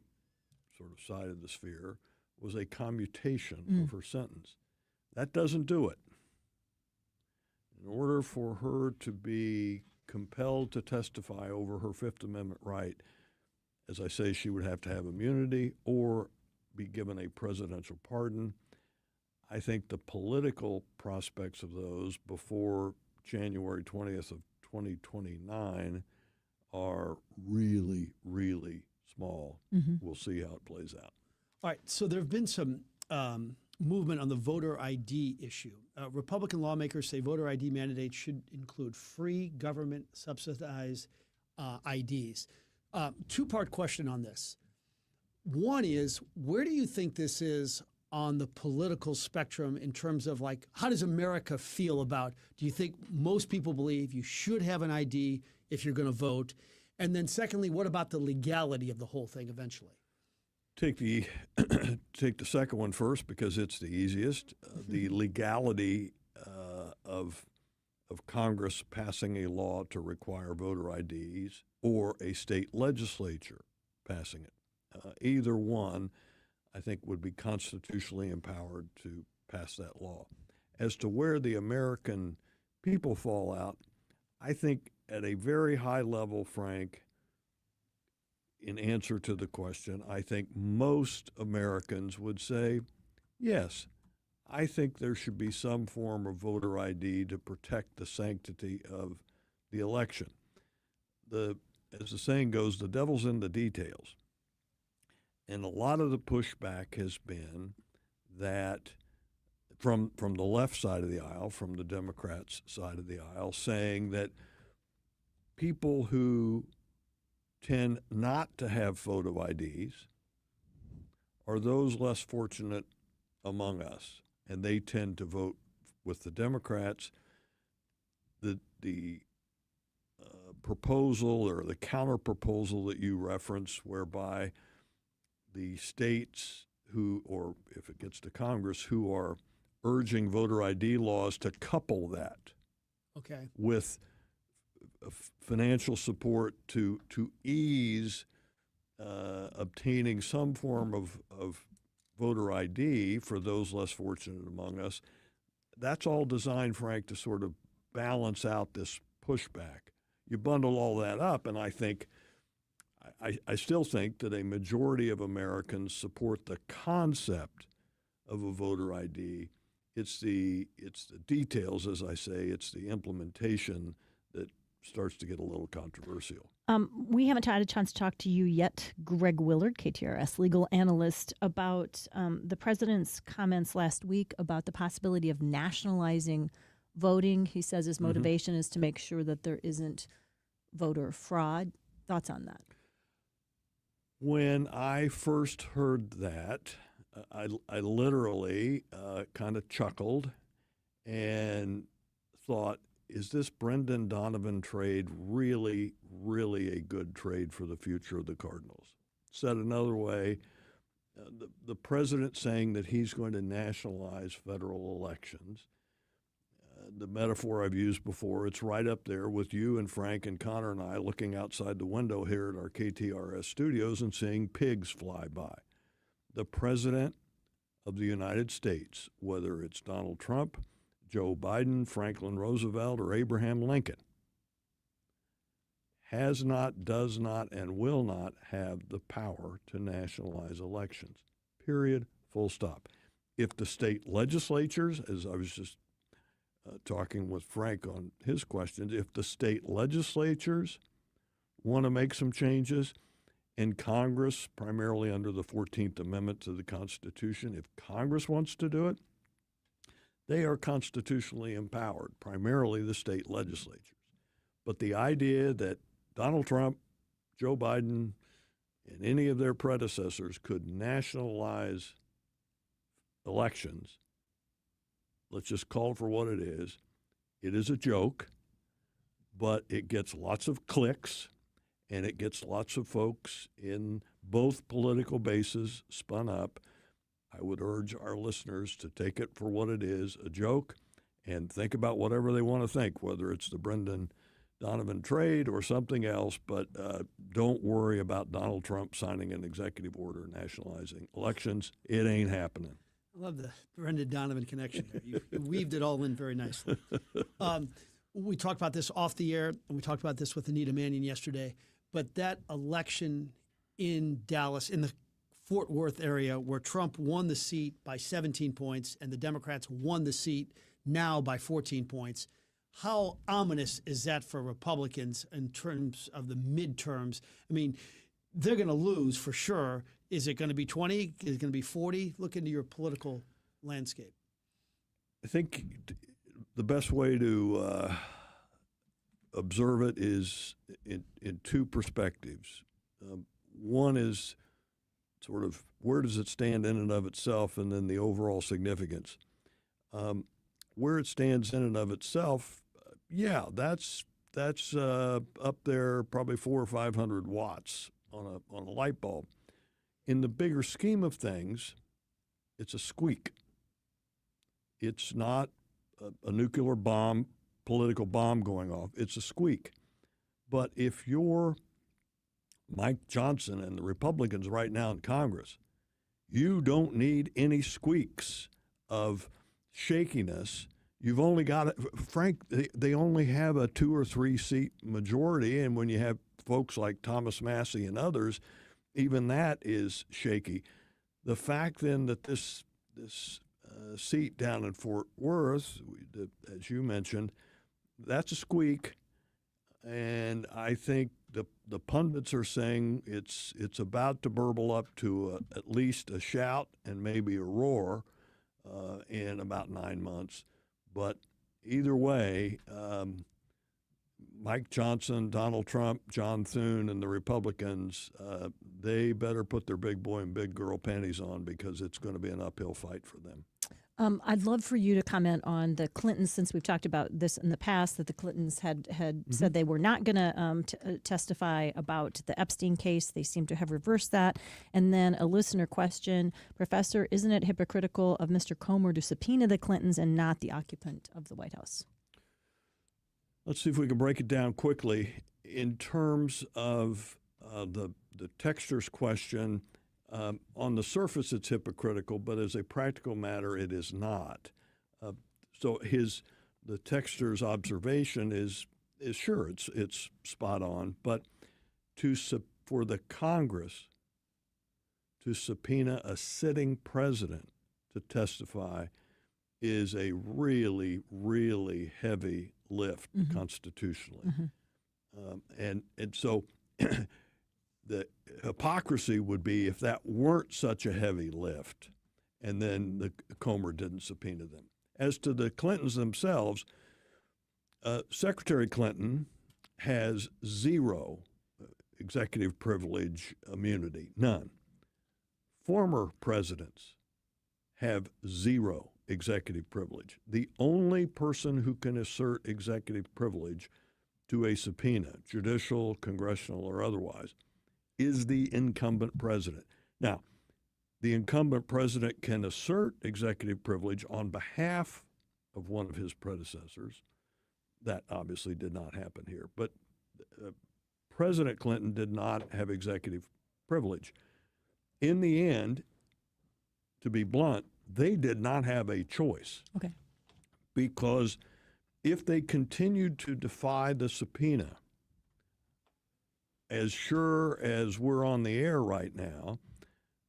sort of side of the sphere was a commutation of her sentence. That doesn't do it. In order for her to be compelled to testify over her Fifth Amendment right, as I say, she would have to have immunity or be given a presidential pardon. I think the political prospects of those before January 20th of 2029 are really, really small. Mm-hmm. We'll see how it plays out. All right, so there have been some movement on the voter ID issue. Republican lawmakers say voter ID mandates should include free government subsidized IDs. Two-part question on this. One is, where do you think this is on the political spectrum in terms of, like, how does America feel about, do you think most people believe you should have an ID if you're going to vote? And then secondly, what about the legality of the whole thing eventually? Take the second one first because it's the easiest. The legality of Congress passing a law to require voter IDs or a state legislature passing it. Either one, I think, would be constitutionally empowered to pass that law. As to where the American people fall out, I think at a very high level, Frank, in answer to the question, I think most Americans would say, yes, I think there should be some form of voter ID to protect the sanctity of the election. As the saying goes, the devil's in the details. And a lot of the pushback has been that from the left side of the aisle, from the Democrats' side of the aisle, saying that people who tend not to have photo IDs are those less fortunate among us, and they tend to vote with the Democrats. The proposal or the counter proposal that you reference, whereby the states who, or if it gets to Congress, who are urging voter ID laws to couple that with financial support to ease obtaining some form of voter ID for those less fortunate among us. That's all designed, Frank, to sort of balance out this pushback. You bundle all that up, and I still think that a majority of Americans support the concept of a voter ID. It's the details, as I say, it's the implementation that starts to get a little controversial. We haven't had a chance to talk to you yet, Greg Willard, kTRS legal analyst, about the president's comments last week about the possibility of nationalizing voting. He says his motivation is to make sure that there isn't voter fraud. Thoughts on that? When I first heard that, I literally kind of chuckled and thought, is this Brendan Donovan trade really, really a good trade for the future of the Cardinals? Said another way, the president saying that he's going to nationalize federal elections, the metaphor I've used before, it's right up there with you and Frank and Connor and I looking outside the window here at our kTRS studios and seeing pigs fly by. The president of the United States, whether it's Donald Trump, Joe Biden, Franklin Roosevelt, or Abraham Lincoln, has not, does not, and will not have the power to nationalize elections. Period. Full stop. If the state legislatures, as I was just talking with Frank on his questions, if the state legislatures want to make some changes, and Congress, primarily under the 14th Amendment to the Constitution, if Congress wants to do it, they are constitutionally empowered, primarily the state legislatures. But the idea that Donald Trump, Joe Biden, and any of their predecessors could nationalize elections, let's just call it for what it is. It is a joke, but it gets lots of clicks, and it gets lots of folks in both political bases spun up. I would urge our listeners to take it for what it is, a joke, and think about whatever they want to think, whether it's the Brendan Donovan trade or something else, but don't worry about Donald Trump signing an executive order nationalizing elections. It ain't happening. I love the Brendan Donovan connection there. You weaved it all in very nicely. We talked about this off the air, and we talked about this with Anita Mannion yesterday, but that election in Dallas, in the Fort Worth area, where Trump won the seat by 17 points and the Democrats won the seat now by 14 points, how ominous is that for Republicans in terms of the midterms? I mean, they're going to lose for sure. Is it going to be 20? Is it going to be 40? Look into your political landscape. I think the best way to observe it is in two perspectives. One is sort of where does it stand in and of itself, and then the overall significance. Where it stands in and of itself, yeah, that's up there, probably 400 or 500 watts on a light bulb. In the bigger scheme of things, it's a squeak. It's not a nuclear bomb, political bomb going off. It's a squeak. But if you're Mike Johnson and the Republicans right now in Congress, you don't need any squeaks of shakiness. You've only got, Frank, they only have a 2 or 3 seat majority, and when you have folks like Thomas Massey and others, even that is shaky. The fact then that this seat down in Fort Worth, as you mentioned, that's a squeak, and I think the pundits are saying it's about to burble up to at least a shout and maybe a roar in about 9 months. But either way, Mike Johnson, Donald Trump, John Thune, and the Republicans, they better put their big boy and big girl panties on, because it's going to be an uphill fight for them. I'd love for you to comment on the Clintons, since we've talked about this in the past, that the Clintons had said they were not going to testify about the Epstein case. They seem to have reversed that. And then a listener question, Professor, isn't it hypocritical of Mr. Comer to subpoena the Clintons and not the occupant of the White House? Let's see if we can break it down quickly. In terms of the texters question, on the surface, it's hypocritical, but as a practical matter, it is not. So the texter's observation is sure, it's spot on, but for the Congress to subpoena a sitting president to testify is a really, really heavy lift constitutionally. And so the hypocrisy would be if that weren't such a heavy lift, and then the Comer didn't subpoena them. As to the Clintons themselves, Secretary Clinton has zero executive privilege immunity. None. Former presidents have zero executive privilege. The only person who can assert executive privilege to a subpoena, judicial, congressional, or otherwise, is the incumbent president. Now, the incumbent president can assert executive privilege on behalf of one of his predecessors. That obviously did not happen here. But President Clinton did not have executive privilege. In the end, to be blunt, they did not have a choice. Okay. Because if they continued to defy the subpoena, as sure as we're on the air right now,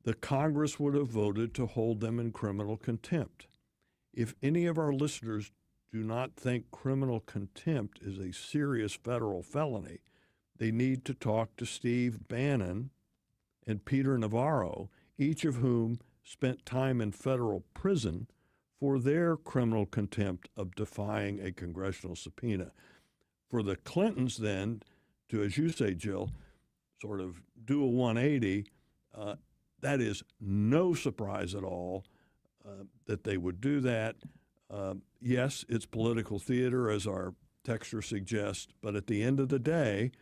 the Congress would have voted to hold them in criminal contempt. If any of our listeners do not think criminal contempt is a serious federal felony, they need to talk to Steve Bannon and Peter Navarro, each of whom spent time in federal prison for their criminal contempt of defying a congressional subpoena. For the Clintons then, to, as you say, Jill, sort of do a 180, that is no surprise at all that they would do that. Yes, it's political theater, as our texture suggests, but at the end of the day,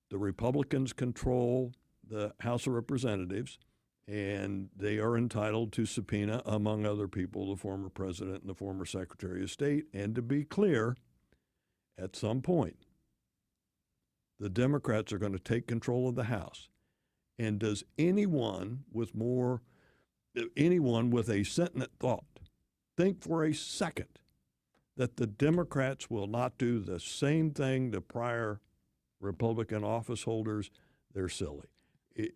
the Republicans control the House of Representatives, and they are entitled to subpoena, among other people, the former president and the former Secretary of State. And to be clear, at some point, the Democrats are going to take control of the House. And does anyone with a sentient thought think for a second that the Democrats will not do the same thing to prior Republican office holders? They're silly.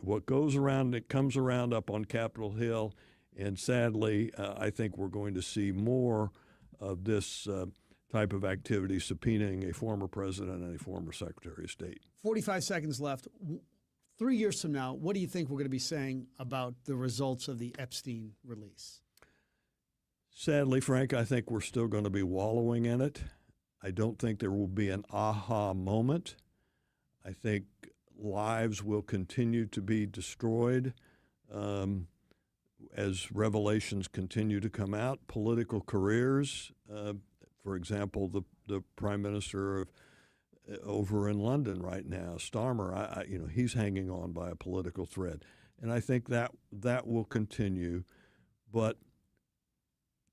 What goes around, it comes around up on Capitol Hill, and sadly, I think we're going to see more of this type of activity, subpoenaing a former president and a former Secretary of State. 45 seconds left. 3 years from now, what do you think we're going to be saying about the results of the Epstein release? Sadly, Frank, I think we're still going to be wallowing in it. I don't think there will be an aha moment. I think lives will continue to be destroyed as revelations continue to come out. Political careers, for example, the Prime Minister over in London right now, Starmer, he's hanging on by a political thread. And I think that will continue. But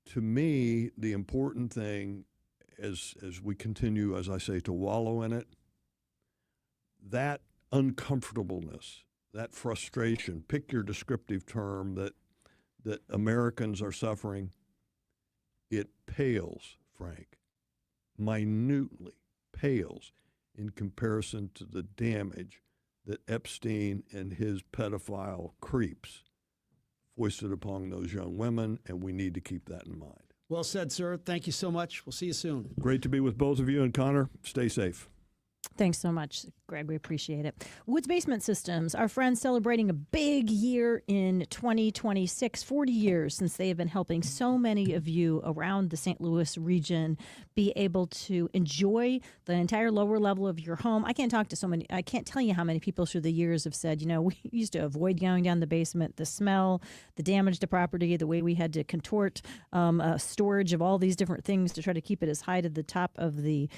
to me, the important thing as we continue, as I say, to wallow in it, that uncomfortableness, that frustration, pick your descriptive term, that Americans are suffering, it pales, Frank, minutely pales in comparison to the damage that Epstein and his pedophile creeps foisted upon those young women, and we need to keep that in mind. Well said, sir. Thank you so much. We'll see you soon. Great to be with both of you, and Connor, stay safe. Thanks so much, Greg. We appreciate it. Woods Basement Systems, our friends celebrating a big year in 2026, 40 years since they have been helping so many of you around the St. Louis region be able to enjoy the entire lower level of your home. I can't tell you how many people through the years have said, we used to avoid going down the basement, the smell, the damage to property, the way we had to contort storage of all these different things to try to keep it as high to the top of the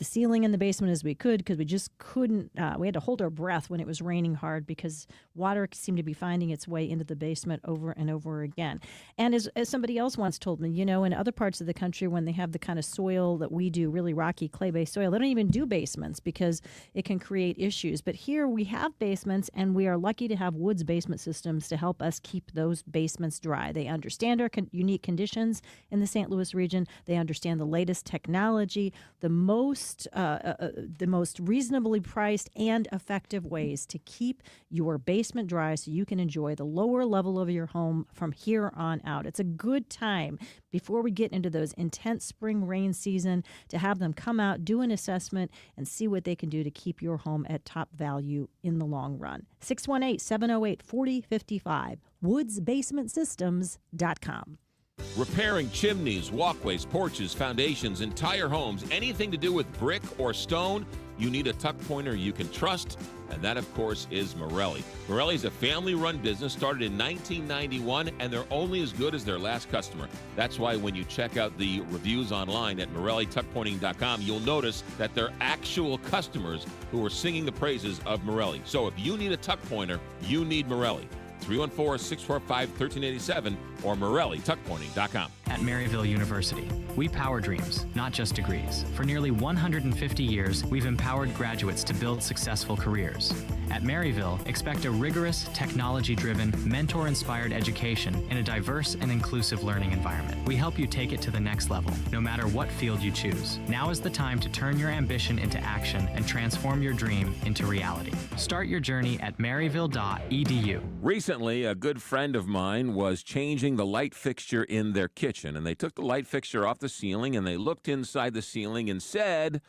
ceiling in the basement as we could, because we just couldn't, we had to hold our breath when it was raining hard because water seemed to be finding its way into the basement over and over again. And as somebody else once told me, in other parts of the country, when they have the kind of soil that we do, really rocky clay-based soil, they don't even do basements because it can create issues. But here we have basements, and we are lucky to have Woods Basement Systems to help us keep those basements dry. They understand our unique conditions in the St. Louis region. They understand the latest technology, the most reasonably priced and effective ways to keep your basement dry so you can enjoy the lower level of your home from here on out. It's a good time before we get into those intense spring rain season to have them come out, do an assessment, and see what they can do to keep your home at top value in the long run. 618-708-4055, woodsbasementsystems.com. Repairing chimneys, walkways, porches, foundations, entire homes, anything to do with brick or stone, you need a tuck pointer you can trust, and that, of course, is Morelli. Morelli is a family-run business started in 1991, and they're only as good as their last customer. That's why when you check out the reviews online at MorelliTuckPointing.com, you'll notice that they're actual customers who are singing the praises of Morelli. So if you need a tuck pointer, you need Morelli. 314-645-1387 or MorelliTuckPointing.com. At Maryville University, we power dreams, not just degrees. For nearly 150 years, we've empowered graduates to build successful careers. At Maryville, expect a rigorous, technology-driven, mentor-inspired education in a diverse and inclusive learning environment. We help you take it to the next level, no matter what field you choose. Now is the time to turn your ambition into action and transform your dream into reality. Start your journey at maryville.edu. Recently, a good friend of mine was changing the light fixture in their kitchen, and they took the light fixture off the ceiling, and they looked inside the ceiling and said,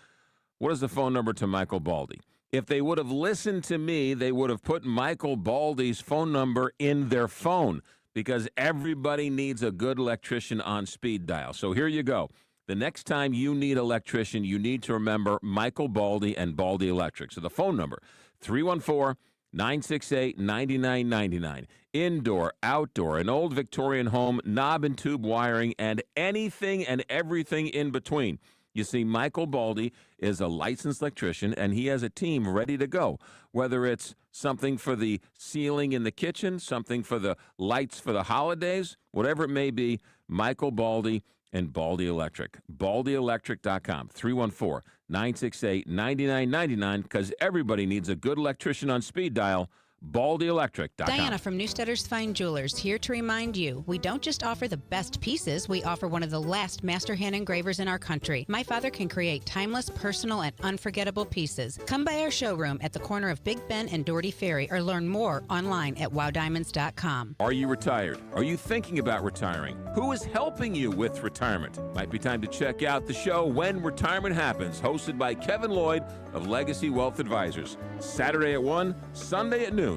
"What is the phone number to Michael Baldy?" If they would have listened to me, they would have put Michael Baldy's phone number in their phone, because everybody needs a good electrician on speed dial. So here you go. The next time you need an electrician, you need to remember Michael Baldy and Baldy Electric. So the phone number, 314-968-9999. Indoor, outdoor, an old Victorian home, knob and tube wiring, and anything and everything in between. You see, Michael Baldy is a licensed electrician, and he has a team ready to go. Whether it's something for the ceiling in the kitchen, something for the lights for the holidays, whatever it may be, Michael Baldy and Baldy Electric. BaldyElectric.com, 314-968-9999, because everybody needs a good electrician on speed dial. BaldyElectric.com. Diana from Newstetter's Fine Jewelers here to remind you, we don't just offer the best pieces, we offer one of the last master hand engravers in our country. My father can create timeless, personal, and unforgettable pieces. Come by our showroom at the corner of Big Ben and Doherty Ferry, or learn more online at wowdiamonds.com. Are you retired? Are you thinking about retiring? Who is helping you with retirement? Might be time to check out the show When Retirement Happens, hosted by Kevin Lloyd of Legacy Wealth Advisors. Saturday at 1, Sunday at noon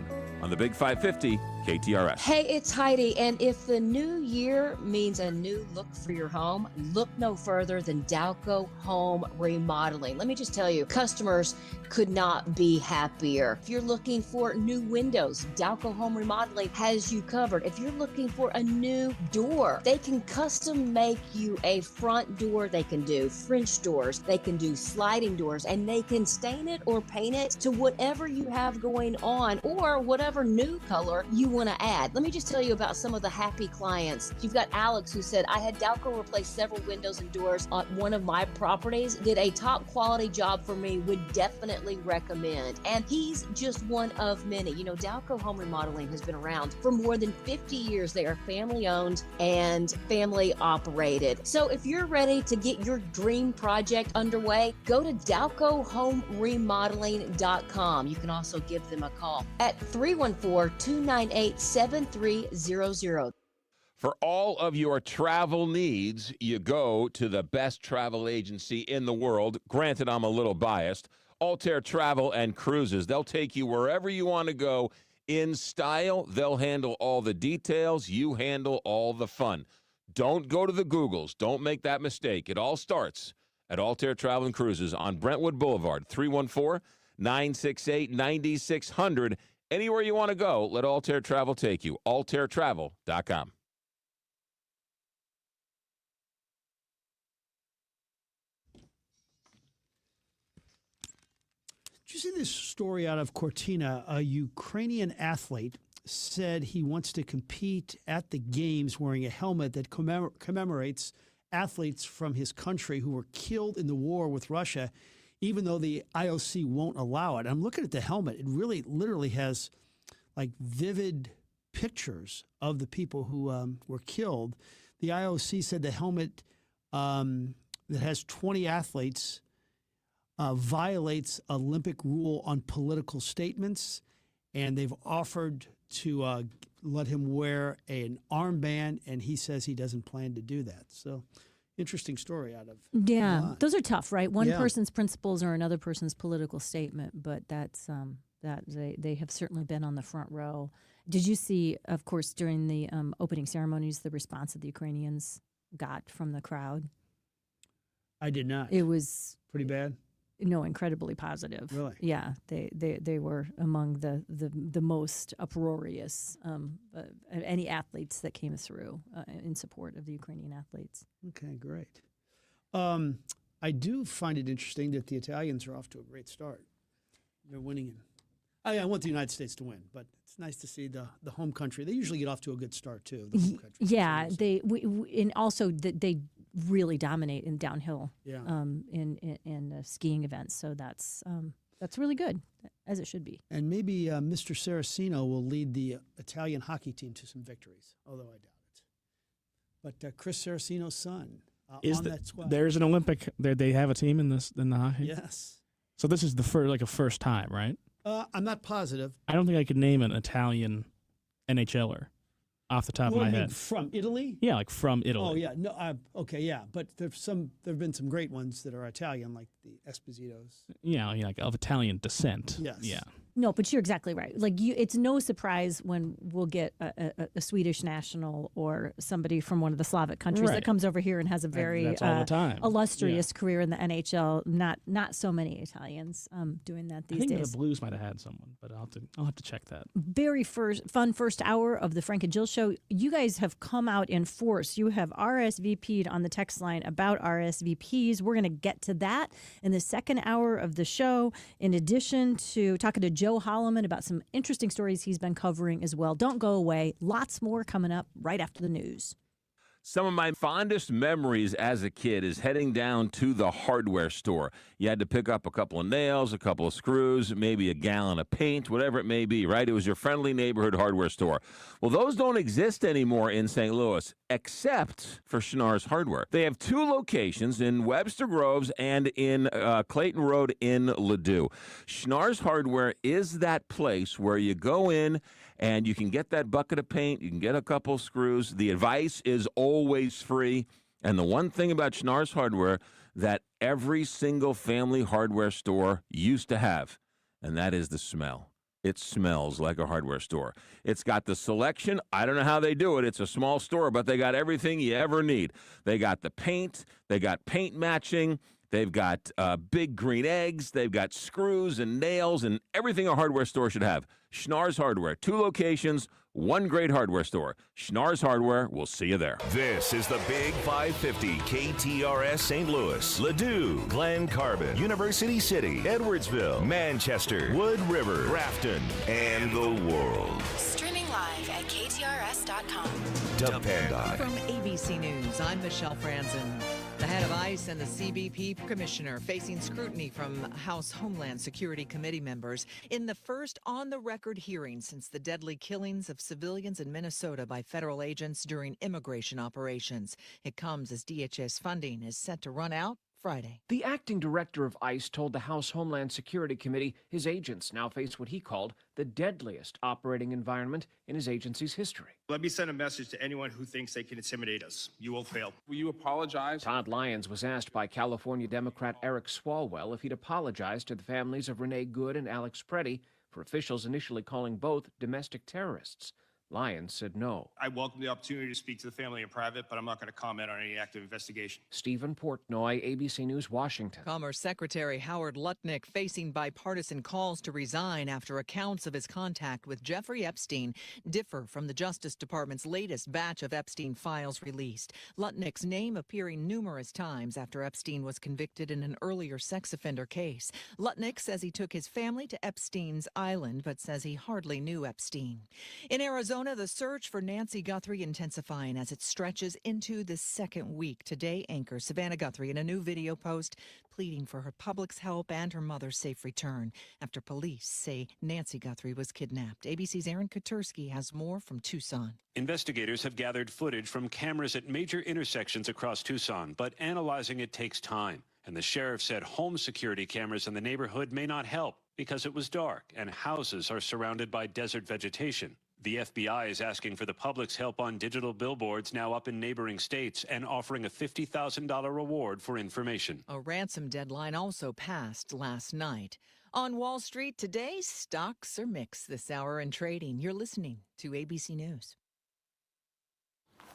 on the Big 550 KTRS. Hey, it's Heidi, and if the new year means a new look for your home, look no further than Dalco Home Remodeling. Let me just tell you, customers could not be happier. If you're looking for new windows, Dalco Home Remodeling has you covered. If you're looking for a new door, they can custom make you a front door. They can do French doors, they can do sliding doors, and they can stain it or paint it to whatever you have going on or whatever new color you want to add. Let me just tell you about some of the happy clients. You've got Alex, who said, I had Dalco replace several windows and doors on one of my properties, did a top quality job for me, would definitely recommend. And he's just one of many. You know, Dalco Home Remodeling has been around for more than 50 years. They are family owned and family operated. So if you're ready to get your dream project underway, go to DalcoHomeRemodeling.com. You can also give them a call at 314-298-7300. For all of your travel needs, you go to the best travel agency in the world. Granted, I'm a little biased. Altair Travel and Cruises. They'll take you wherever you want to go in style. They'll handle all the details. You handle all the fun. Don't go to the Googles. Don't make that mistake. It all starts at Altair Travel and Cruises on Brentwood Boulevard, 314-968-9600. Anywhere you want to go, let Altair Travel take you. AltairTravel.com. Did you see this story out of Cortina? A Ukrainian athlete said he wants to compete at the games wearing a helmet that commemorates athletes from his country who were killed in the war with Russia, even though the IOC won't allow it. I'm looking at the helmet. It really literally has like vivid pictures of the people who were killed. The IOC said the helmet that has 20 athletes violates Olympic rule on political statements, and they've offered to let him wear an armband, and he says he doesn't plan to do that. So, interesting story out of Vermont. Those are tough, right? One person's principles or another person's political statement, but that's that they have certainly been on the front row. Did you see, of course, during the opening ceremonies, the response that the Ukrainians got from the crowd? I did not. It was pretty bad. No, incredibly positive. Really? Yeah, they were among the most uproarious any athletes that came through in support of the Ukrainian athletes. Okay, great. I do find it interesting that the Italians are off to a great start. They're winning. I want the United States to win, but it's nice to see the home country. They usually get off to a good start too. The home country. Yeah, and also they really dominate in downhill. Yeah. In skiing events, so that's really good, as it should be. And maybe Mr. Saraceno will lead the Italian hockey team to some victories, although I doubt it. But Chris Saraceno's son on that squad. There's an Olympic. They have a team in the hockey. Yes. So this is the first time, right? I'm not positive. I don't think I could name an Italian NHLer off the top of my head. From Italy? Yeah, like from Italy. Oh yeah, no, okay, yeah, but there've been some great ones that are Italian, like the Espositos. Yeah, like of Italian descent. Yes. Yeah. No, but you're exactly right. Like it's no surprise when we'll get a Swedish national or somebody from one of the Slavic countries that comes over here and has a very that's all the time. illustrious career in the NHL. Not so many Italians doing that these I think days. the Blues might have had someone, but I'll have to check that. Very fun first hour of the Frank and Jill show. You guys have come out in force. You have RSVP'd on the text line about RSVPs. We're going to get to that in the second hour of the show, in addition to talking to Joe Holloman about some interesting stories he's been covering as well. Don't go away. Lots more coming up right after the news. Some of my fondest memories as a kid is heading down to the hardware store. You had to pick up a couple of nails, a couple of screws, maybe a gallon of paint, whatever it may be, right? It was your friendly neighborhood hardware store. Well, those don't exist anymore in St. Louis, except for Schnarr's Hardware. They have two locations in Webster Groves and in Clayton Road in Ladue. Schnarr's Hardware is that place where you go in and you can get that bucket of paint, you can get a couple of screws. The advice is always free. And the one thing about Schnarr's Hardware that every single family hardware store used to have, and that is the smell. It smells like a hardware store. It's got the selection. I don't know how they do it. It's a small store, but they got everything you ever need. They got the paint. They got paint matching. They've got big green eggs. They've got screws and nails and everything a hardware store should have. Schnarr's Hardware, 2 locations, 1 great hardware store. Schnarr's Hardware, we'll see you there. This is the Big 550 KTRS St. Louis, Ladue, Glen Carbon, University City, Edwardsville, Manchester, Wood River, Grafton, and the world. Streaming live at KTRS.com. Depend on it. From ABC News, I'm Michelle Franzen. The head of ICE and the CBP commissioner facing scrutiny from House Homeland Security Committee members in the first on-the-record hearing since the deadly killings of civilians in Minnesota by federal agents during immigration operations. It comes as DHS funding is set to run out Friday. The acting director of ICE told the House Homeland Security Committee his agents now face what he called the deadliest operating environment in his agency's history. Let me send a message to anyone who thinks they can intimidate us. You will fail. Will you apologize? Todd Lyons was asked by California Democrat Eric Swalwell if he'd apologize to the families of Renee Good and Alex Preddy for officials initially calling both domestic terrorists. Lyons said no. I welcome the opportunity to speak to the family in private, but I'm not going to comment on any active investigation. Stephen Portnoy, ABC News, Washington. Commerce Secretary Howard Lutnick facing bipartisan calls to resign after accounts of his contact with Jeffrey Epstein differ from the Justice Department's latest batch of Epstein files released. Lutnick's name appearing numerous times after Epstein was convicted in an earlier sex offender case. Lutnick says he took his family to Epstein's Island, but says he hardly knew Epstein. In Arizona, the search for Nancy Guthrie intensifying as it stretches into the second week. Today, anchor Savannah Guthrie in a new video post pleading for her public's help and her mother's safe return after police say Nancy Guthrie was kidnapped. ABC's Aaron Katursky has more from Tucson. Investigators have gathered footage from cameras at major intersections across Tucson, but analyzing it takes time. And the sheriff said home security cameras in the neighborhood may not help because it was dark and houses are surrounded by desert vegetation. The FBI is asking for the public's help on digital billboards now up in neighboring states and offering a $50,000 reward for information. A ransom deadline also passed last night. On Wall Street today, stocks are mixed this hour in trading. You're listening to ABC News.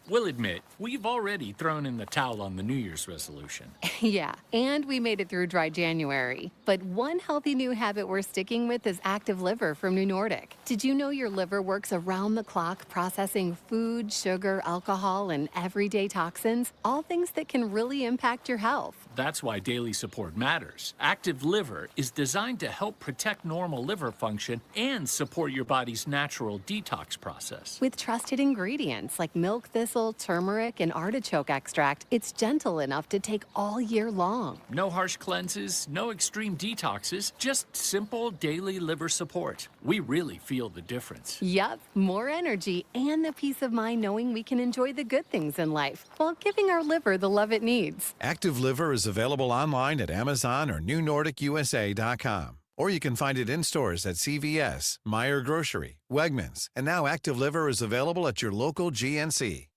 We'll admit, we've already thrown in the towel on the New Year's resolution. Yeah, and we made it through dry January. But one healthy new habit we're sticking with is Active Liver from New Nordic. Did you know your liver works around the clock processing food, sugar, alcohol, and everyday toxins? All things that can really impact your health. That's why daily support matters. Active Liver is designed to help protect normal liver function and support your body's natural detox process. With trusted ingredients like milk thistle, turmeric, and artichoke extract, it's gentle enough to take all year long. No harsh cleanses, no extreme detoxes, just simple daily liver support. We really feel the difference. Yup, more energy and the peace of mind knowing we can enjoy the good things in life while giving our liver the love it needs. Active Liver is available online at Amazon or NewNordicUSA.com. Or you can find it in stores at CVS, Meijer Grocery, Wegmans, and now Active Liver is available at your local GNC.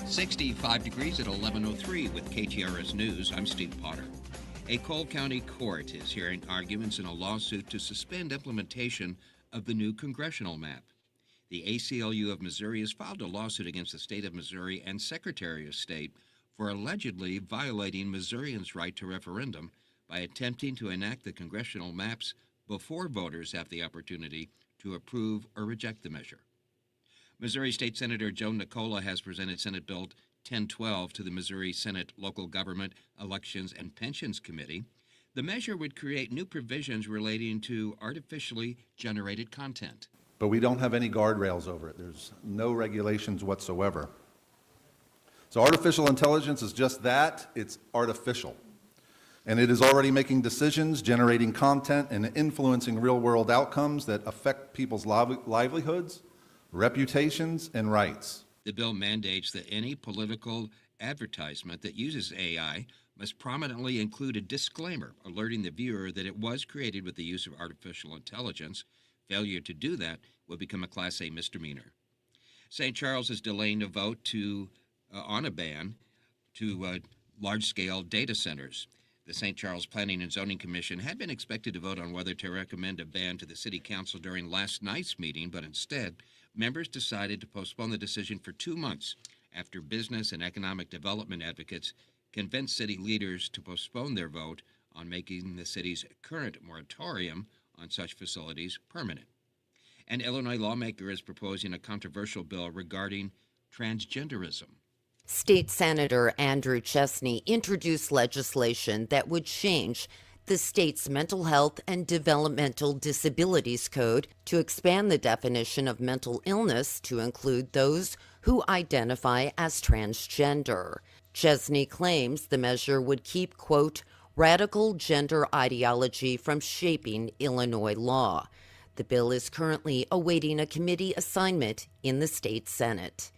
65 degrees at 11:03 with KTRS News. I'm Steve Potter. A Cole County court is hearing arguments in a lawsuit to suspend implementation of the new congressional map. The ACLU of Missouri has filed a lawsuit against the state of Missouri and Secretary of State for allegedly violating Missourians' right to referendum by attempting to enact the congressional maps before voters have the opportunity to approve or reject the measure. Missouri State Senator Joe Nicola has presented Senate Bill 1012 to the Missouri Senate Local Government Elections and Pensions Committee. The measure would create new provisions relating to artificially generated content. But we don't have any guardrails over it. There's no regulations whatsoever. So artificial intelligence is just that. It's artificial. And it is already making decisions, generating content, and influencing real-world outcomes that affect people's livelihoods, reputations, and rights. The bill mandates that any political advertisement that uses AI must prominently include a disclaimer alerting the viewer that it was created with the use of artificial intelligence. Failure to do that will become a Class A misdemeanor. St. Charles is delaying a vote on a ban to large-scale data centers. The St. Charles Planning and Zoning Commission had been expected to vote on whether to recommend a ban to the City Council during last night's meeting, but instead, members decided to postpone the decision for 2 months after business and economic development advocates convinced city leaders to postpone their vote on making the city's current moratorium on such facilities permanent. An Illinois lawmaker is proposing a controversial bill regarding transgenderism. State Senator Andrew Chesney introduced legislation that would change the state's Mental Health and Developmental Disabilities Code to expand the definition of mental illness to include those who identify as transgender. Chesney claims the measure would keep, quote, radical gender ideology from shaping Illinois law. The bill is currently awaiting a committee assignment in the state Senate.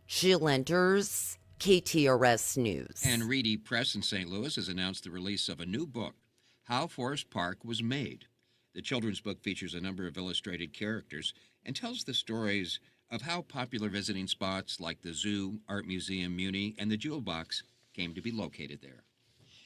Jill Enders, KTRS News. And Reedy Press in St. Louis has announced the release of a new book, How Forest Park Was Made. The children's book features a number of illustrated characters and tells the stories of how popular visiting spots like the Zoo, Art Museum, Muni, and the Jewel Box came to be located there.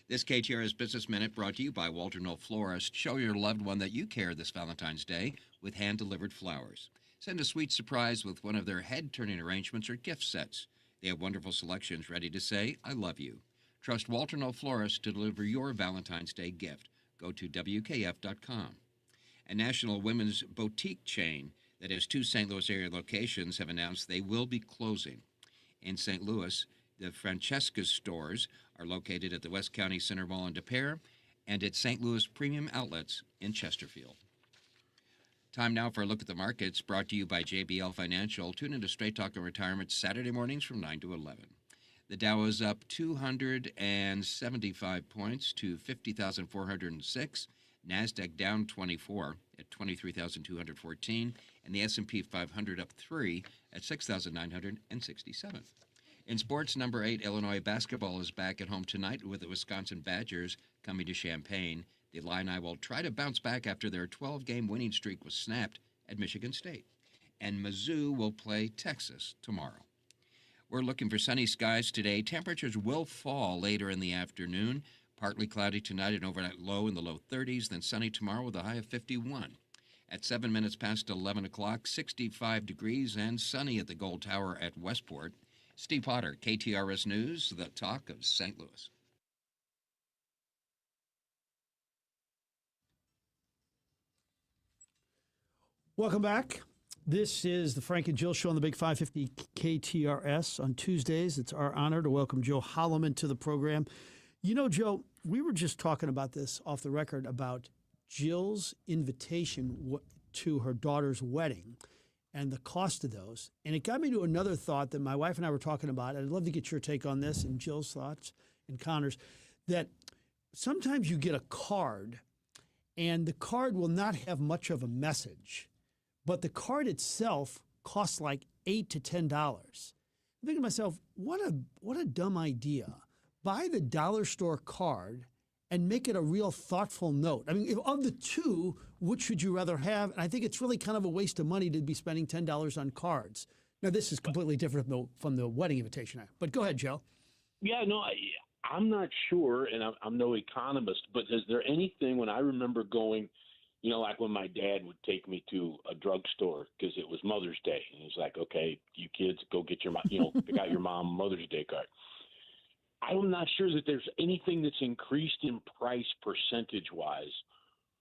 This KTRS Business Minute brought to you by Walter Knoll Florist. Show your loved one that you care this Valentine's Day with hand-delivered flowers. Send a sweet surprise with one of their head-turning arrangements or gift sets. They have wonderful selections ready to say, I love you. Trust Walter Knoll Florist to deliver your Valentine's Day gift. Go to WKF.com. A national women's boutique chain that has 2 St. Louis area locations have announced they will be closing. In St. Louis, the Francesca's stores are located at the West County Center Mall in De Pere and at St. Louis Premium Outlets in Chesterfield. Time now for a look at the markets, brought to you by JBL Financial. Tune into Straight Talk and Retirement Saturday mornings from 9 to 11. The Dow is up 275 points to 50,406. NASDAQ down 24 at 23,214. And the S&P 500 up 3 at 6,967. In sports, number 8, Illinois basketball is back at home tonight with the Wisconsin Badgers coming to Champaign. The Illini will try to bounce back after their 12-game winning streak was snapped at Michigan State. And Mizzou will play Texas tomorrow. We're looking for sunny skies today. Temperatures will fall later in the afternoon. Partly cloudy tonight, an overnight low in the low 30s, then sunny tomorrow with a high of 51. At 7 minutes past 11 o'clock, 65 degrees and sunny at the Gold Tower at Westport. Steve Potter, KTRS News, the talk of St. Louis. Welcome back. This is the Frank and Jill Show on the Big 550 KTRS. On Tuesdays, it's our honor to welcome Joe Holloman to the program. You know, Joe, we were just talking about this off the record about Jill's invitation to her daughter's wedding and the cost of those. And it got me to another thought that my wife and I were talking about. I'd love to get your take on this and Jill's thoughts and Connor's, that sometimes you get a card and the card will not have much of a message, but the card itself costs like $8 to $10. I'm thinking to myself, what a dumb idea. Buy the dollar store card and make it a real thoughtful note. I mean, of the two, which would you rather have? And I think it's really kind of a waste of money to be spending $10 on cards. Now, this is completely different from the wedding invitation. But go ahead, Joe. Yeah, no, I'm not sure, and I'm no economist, but is there anything when I remember going, you know, like when my dad would take me to a drugstore because it was Mother's Day, and he's like, okay, you kids, go get your, pick out your mom Mother's Day card. I'm not sure that there's anything that's increased in price percentage-wise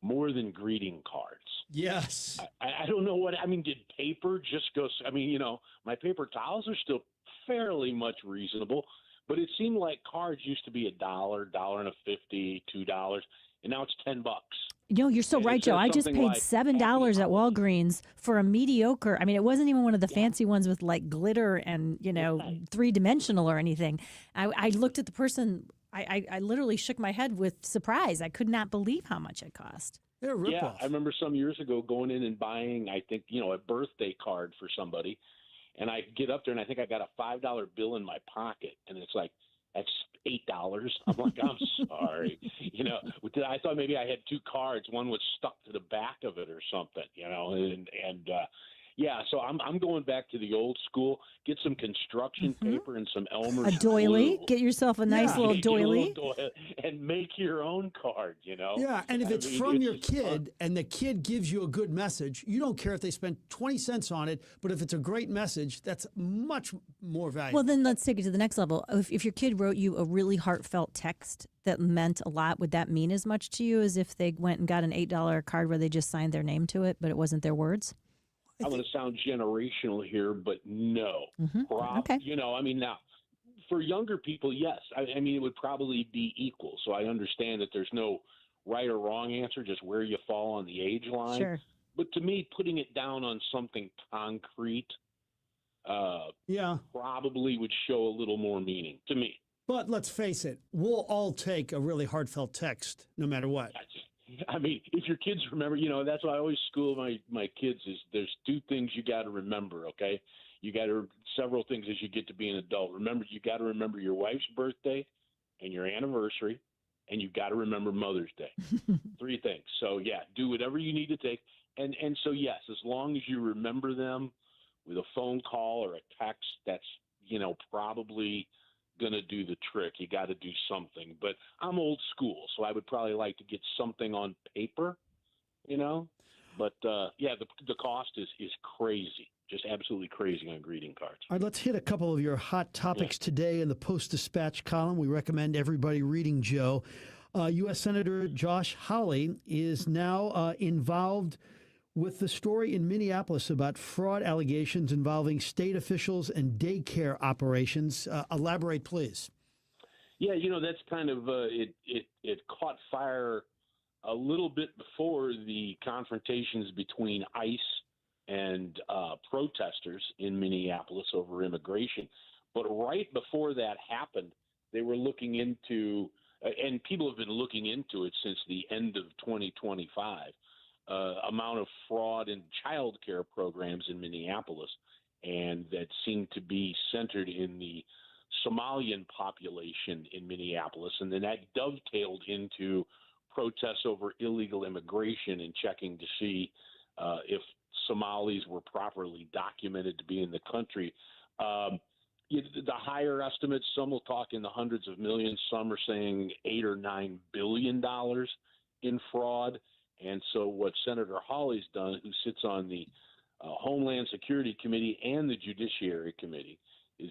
more than greeting cards. Yes. I don't know what – I mean, did paper just go – I mean, you know, my paper towels are still fairly much reasonable, but it seemed like cards used to be $1, $1.50, $2, and now it's $10. No, you're so right, Joe. I just paid $7 at Walgreens for a mediocre. I mean, it wasn't even one of the fancy ones with like glitter and, you know, three-dimensional or anything. I looked at the person. I literally shook my head with surprise. I could not believe how much it cost. They're a ripoff. Yeah, I remember some years ago going in and buying, I think, you know, a birthday card for somebody. And I get up there and I think I got a $5 bill in my pocket. And it's like, that's $8. I'm like, I'm sorry. You know, I thought maybe I had two cards. One was stuck to the back of it or something, you know, and yeah, so I'm going back to the old school. Get some construction paper and some Elmer's a doily. glue. Get yourself a nice little doily. And make your own card, you know. Yeah, and if it's from your kid and the kid gives you a good message, you don't care if they spend 20 cents on it, but if it's a great message, that's much more valuable. Well, then let's take it to the next level. If your kid wrote you a really heartfelt text that meant a lot, would that mean as much to you as if they went and got an $8 card where they just signed their name to it, but it wasn't their words? I'm going to sound generational here, but no. Okay. You know, I mean, now, for younger people, yes. I mean, it would probably be equal. So I understand that there's no right or wrong answer, just where you fall on the age line. Sure. But to me, putting it down on something concrete probably would show a little more meaning to me. But let's face it, we'll all take a really heartfelt text no matter what. I mean, if your kids remember, you know, that's why I always school my kids is there's two things you got to remember, okay? You got to several things as you get to be an adult. Remember, you got to remember your wife's birthday and your anniversary, and you got to remember Mother's Day. 3 things. So, yeah, do whatever you need to take. And so, yes, as long as you remember them with a phone call or a text, that's, you know, probably – going to do the trick. You got to do something. But I'm old school, so I would probably like to get something on paper, you know. But, yeah, the cost is crazy, just absolutely crazy on greeting cards. All right, let's hit a couple of your hot topics today in the Post-Dispatch column. We recommend everybody reading, Joe. U.S. Senator Josh Hawley is now involved with the story in Minneapolis about fraud allegations involving state officials and daycare operations. Elaborate, please. Yeah, you know, that's kind of it caught fire a little bit before the confrontations between ICE and protesters in Minneapolis over immigration. But right before that happened, they were looking into, and people have been looking into it since the end of 2025, amount of fraud in child care programs in Minneapolis, and that seemed to be centered in the Somalian population in Minneapolis. And then that dovetailed into protests over illegal immigration and checking to see if Somalis were properly documented to be in the country. The higher estimates, some will talk in the hundreds of millions. Some are saying $8 or $9 billion in fraud. And so what Senator Hawley's done, who sits on the Homeland Security Committee and the Judiciary Committee, is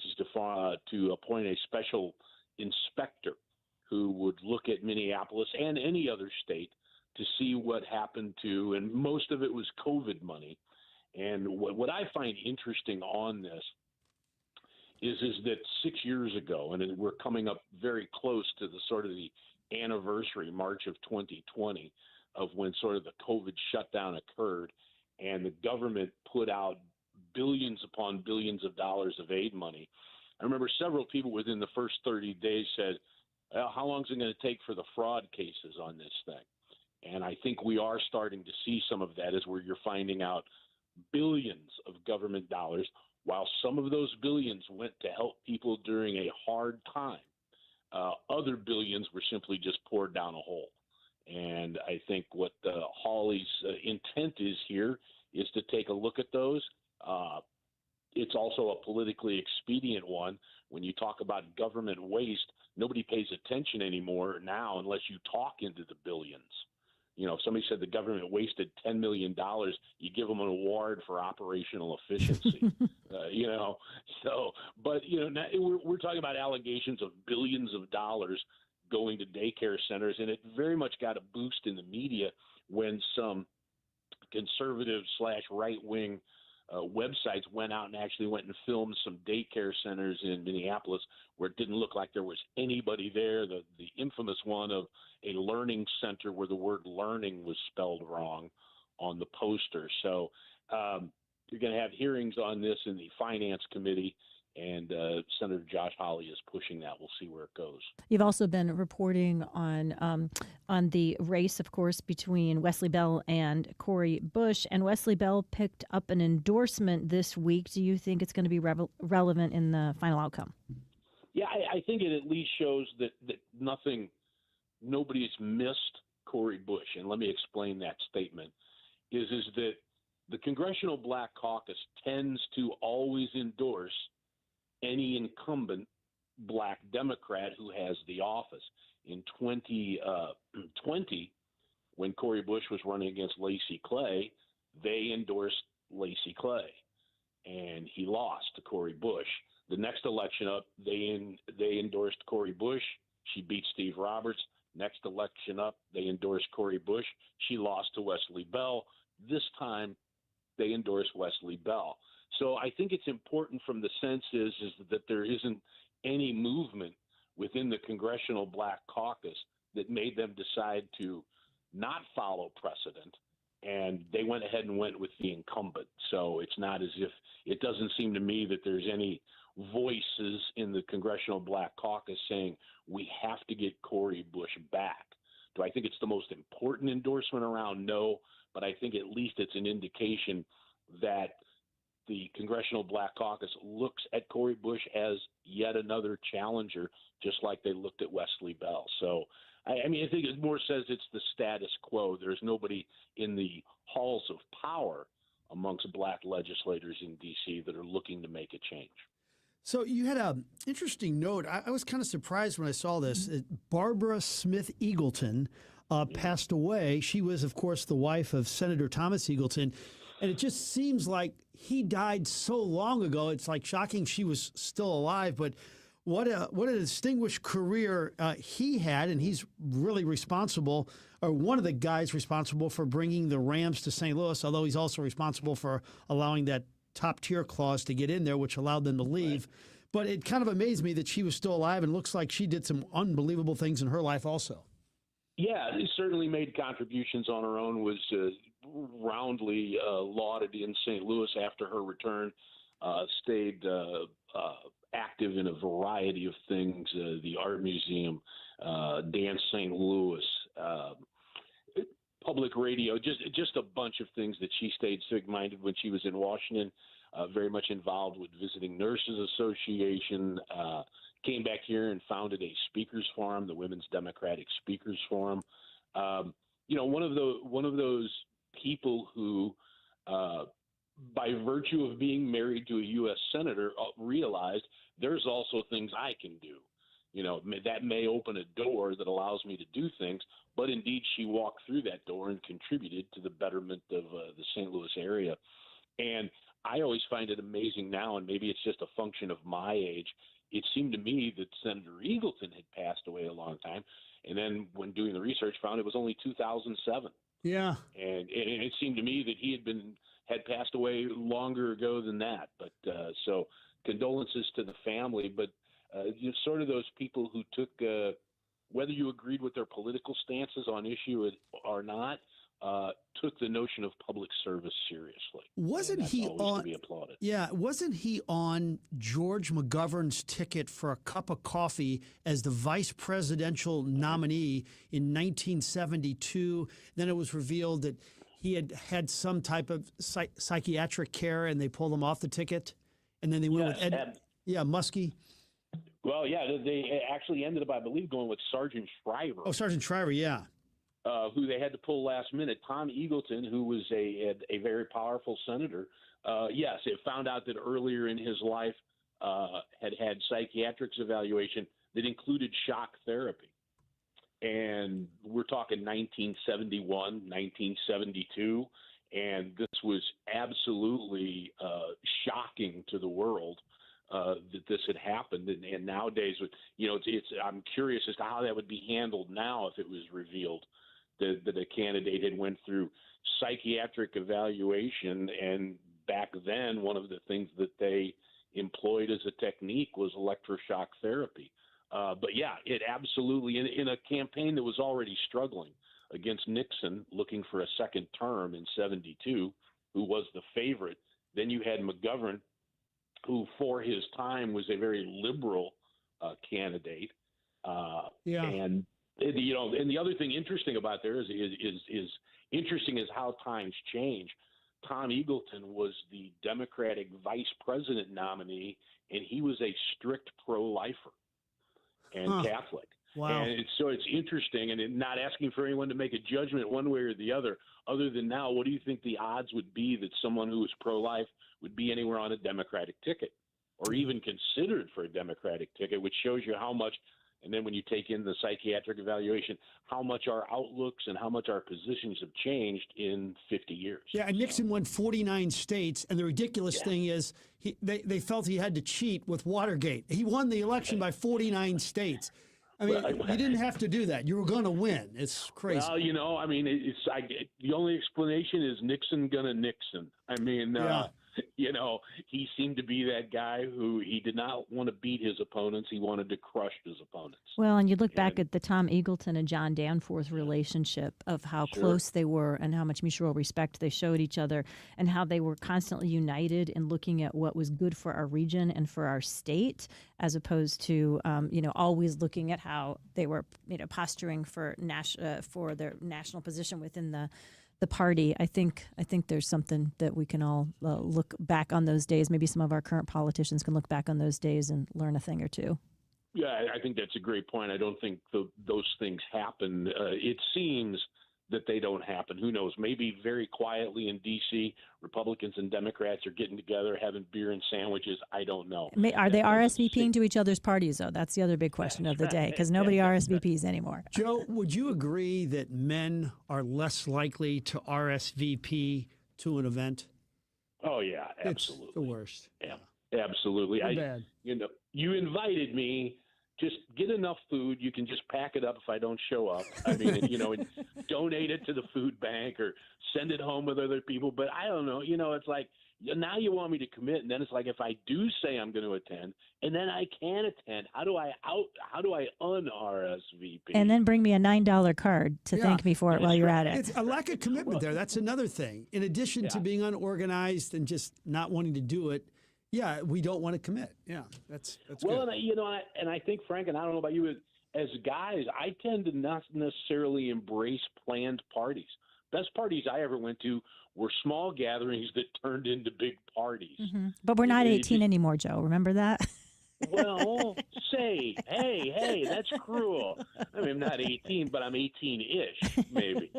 to appoint a special inspector who would look at Minneapolis and any other state to see what happened to, and most of it was COVID money. And what I find interesting on this is that 6 years ago, and we're coming up very close to the sort of the anniversary, March of 2020, of when sort of the COVID shutdown occurred, and the government put out billions upon billions of dollars of aid money. I remember several people within the first 30 days said, well, how long is it going to take for the fraud cases on this thing? And I think we are starting to see some of that as where you're finding out billions of government dollars, while some of those billions went to help people during a hard time. Other billions were simply just poured down a hole. And I think what Hawley's intent is here is to take a look at those. It's also a politically expedient one. When you talk about government waste, nobody pays attention anymore now unless you talk into the billions. You know, if somebody said the government wasted $10 million, you give them an award for operational efficiency. But now we're talking about allegations of billions of dollars going to daycare centers, and it very much got a boost in the media when some conservative / right-wing websites went out and actually went and filmed some daycare centers in Minneapolis where it didn't look like there was anybody there. The infamous one of a learning center where the word learning was spelled wrong on the poster. So you're going to have hearings on this in the Finance Committee, and Senator Josh Hawley is pushing that. We'll see where it goes. You've also been reporting on the race, of course, between Wesley Bell and Cori Bush. And Wesley Bell picked up an endorsement this week. Do you think it's going to be relevant in the final outcome? Yeah, I think it at least shows that nobody's missed Cori Bush. And let me explain that statement. Is that the Congressional Black Caucus tends to always endorse any incumbent black Democrat who has the office. In 2020, when Cori Bush was running against Lacey Clay, they endorsed Lacey Clay, and he lost to Cori Bush. The next election up, they endorsed Cori Bush. She beat Steve Roberts. Next election up, they endorsed Cori Bush. She lost to Wesley Bell. This time, they endorsed Wesley Bell. So I think it's important from the sense is that there isn't any movement within the Congressional Black Caucus that made them decide to not follow precedent, and they went ahead and went with the incumbent. So it's not as if it doesn't seem to me that there's any voices in the Congressional Black Caucus saying we have to get Cori Bush back. Do I think it's the most important endorsement around? No, but I think at least it's an indication that the Congressional Black Caucus looks at Cori Bush as yet another challenger, just like they looked at Wesley Bell. So, I think it more says it's the status quo. There's nobody in the halls of power amongst black legislators in D.C. that are looking to make a change. So you had an interesting note. I was kind of surprised when I saw this. Barbara Smith Eagleton passed away. She was, of course, the wife of Senator Thomas Eagleton. And it just seems like he died so long ago. It's like shocking she was still alive. But what a distinguished career he had. And he's really responsible, or one of the guys responsible for bringing the Rams to St. Louis, although he's also responsible for allowing that top tier clause to get in there, which allowed them to leave. Right. But it kind of amazed me that she was still alive, and looks like she did some unbelievable things in her life also. Yeah, he certainly made contributions on her own, was roundly lauded in St. Louis after her return, stayed active in a variety of things, the Art Museum, Dance St. Louis, public radio, just a bunch of things that she stayed civic-minded when she was in Washington, very much involved with Visiting Nurses Association, came back here and founded a speakers forum, the Women's Democratic Speakers Forum. One of those people who, by virtue of being married to a U.S. senator, realized there's also things I can do. That may open a door that allows me to do things, but but indeed she walked through that door and contributed to the betterment of the St. Louis area. And I always find it amazing now, and maybe it's just a function of my age. It seemed to me that Senator Eagleton had passed away a long time, and then when doing the research, found it was only 2007. Yeah. And it seemed to me that he had passed away longer ago than that. But so condolences to the family. But sort of those people who took, whether you agreed with their political stances on issue or not, took the notion of public service seriously. Wasn't he always on? to be applauded. Yeah, wasn't he on George McGovern's ticket for a cup of coffee as the vice presidential nominee in 1972? Then it was revealed that he had had some type of psychiatric care, and they pulled him off the ticket. And then they went with Muskie. Well, yeah, they actually ended up, I believe, going with Sergeant Shriver. Oh, Sergeant Shriver, yeah. Who they had to pull last minute. Tom Eagleton, who was a very powerful senator, yes, it found out that earlier in his life had psychiatric evaluation that included shock therapy. And we're talking 1971, 1972, and this was absolutely shocking to the world that this had happened. And nowadays, I'm curious as to how that would be handled now if it was revealed that a candidate had went through psychiatric evaluation, and back then one of the things that they employed as a technique was electroshock therapy. But yeah, it absolutely, in a campaign that was already struggling against Nixon, looking for a second term in 72, who was the favorite. Then you had McGovern, who for his time was a very liberal candidate. And and the other thing interesting about there is interesting is how times change. Tom Eagleton was the Democratic vice president nominee, and he was a strict pro-lifer and Catholic. Wow. And so it's interesting, and not asking for anyone to make a judgment one way or the other than now, what do you think the odds would be that someone who is pro-life would be anywhere on a Democratic ticket or even considered for a Democratic ticket, which shows you how much. And then when you take in the psychiatric evaluation, how much our outlooks and how much our positions have changed in 50 years. Yeah, and Nixon won 49 states, and the ridiculous thing is they felt he had to cheat with Watergate. He won the election by 49 states. I mean, you didn't have to do that. You were going to win. It's crazy. Well, the only explanation is Nixon gonna Nixon. I mean, he seemed to be that guy who he did not want to beat his opponents. He wanted to crush his opponents. Well, and you look back at the Tom Eagleton and John Danforth relationship of how close they were and how much mutual respect they showed each other and how they were constantly united in looking at what was good for our region and for our state, as opposed to, always looking at how they were, posturing for their national position within the party. I think there's something that we can all look back on those days. Maybe some of our current politicians can look back on those days and learn a thing or two. Yeah, I think that's a great point. I don't think those things happen. It seems that they don't happen. Who knows? Maybe very quietly in D.C., Republicans and Democrats are getting together, having beer and sandwiches. I don't know. Are they RSVPing to each other's parties, though? That's the other big question of the day, because nobody RSVPs anymore. Joe, would you agree that men are less likely to RSVP to an event? Oh, yeah, absolutely. It's the worst. Yeah, absolutely. Bad. You invited me. Just get enough food. You can just pack it up if I don't show up. I mean, and donate it to the food bank or send it home with other people. But I don't know. It's like now you want me to commit, and then it's like if I do say I'm going to attend, and then I can attend, how do I un-RSVP? And then bring me a $9 card to thank me for it while you're at it. It's a lack of commitment there. That's another thing. In addition to being unorganized and just not wanting to do it. Yeah, we don't want to commit. Yeah, that's well, good. And I think, Frank, and I don't know about you, as guys, I tend to not necessarily embrace planned parties. Best parties I ever went to were small gatherings that turned into big parties. Mm-hmm. But we're not 18 anymore, Joe. Remember that? Well, hey, that's cruel. I mean, I'm not 18, but I'm 18-ish, maybe.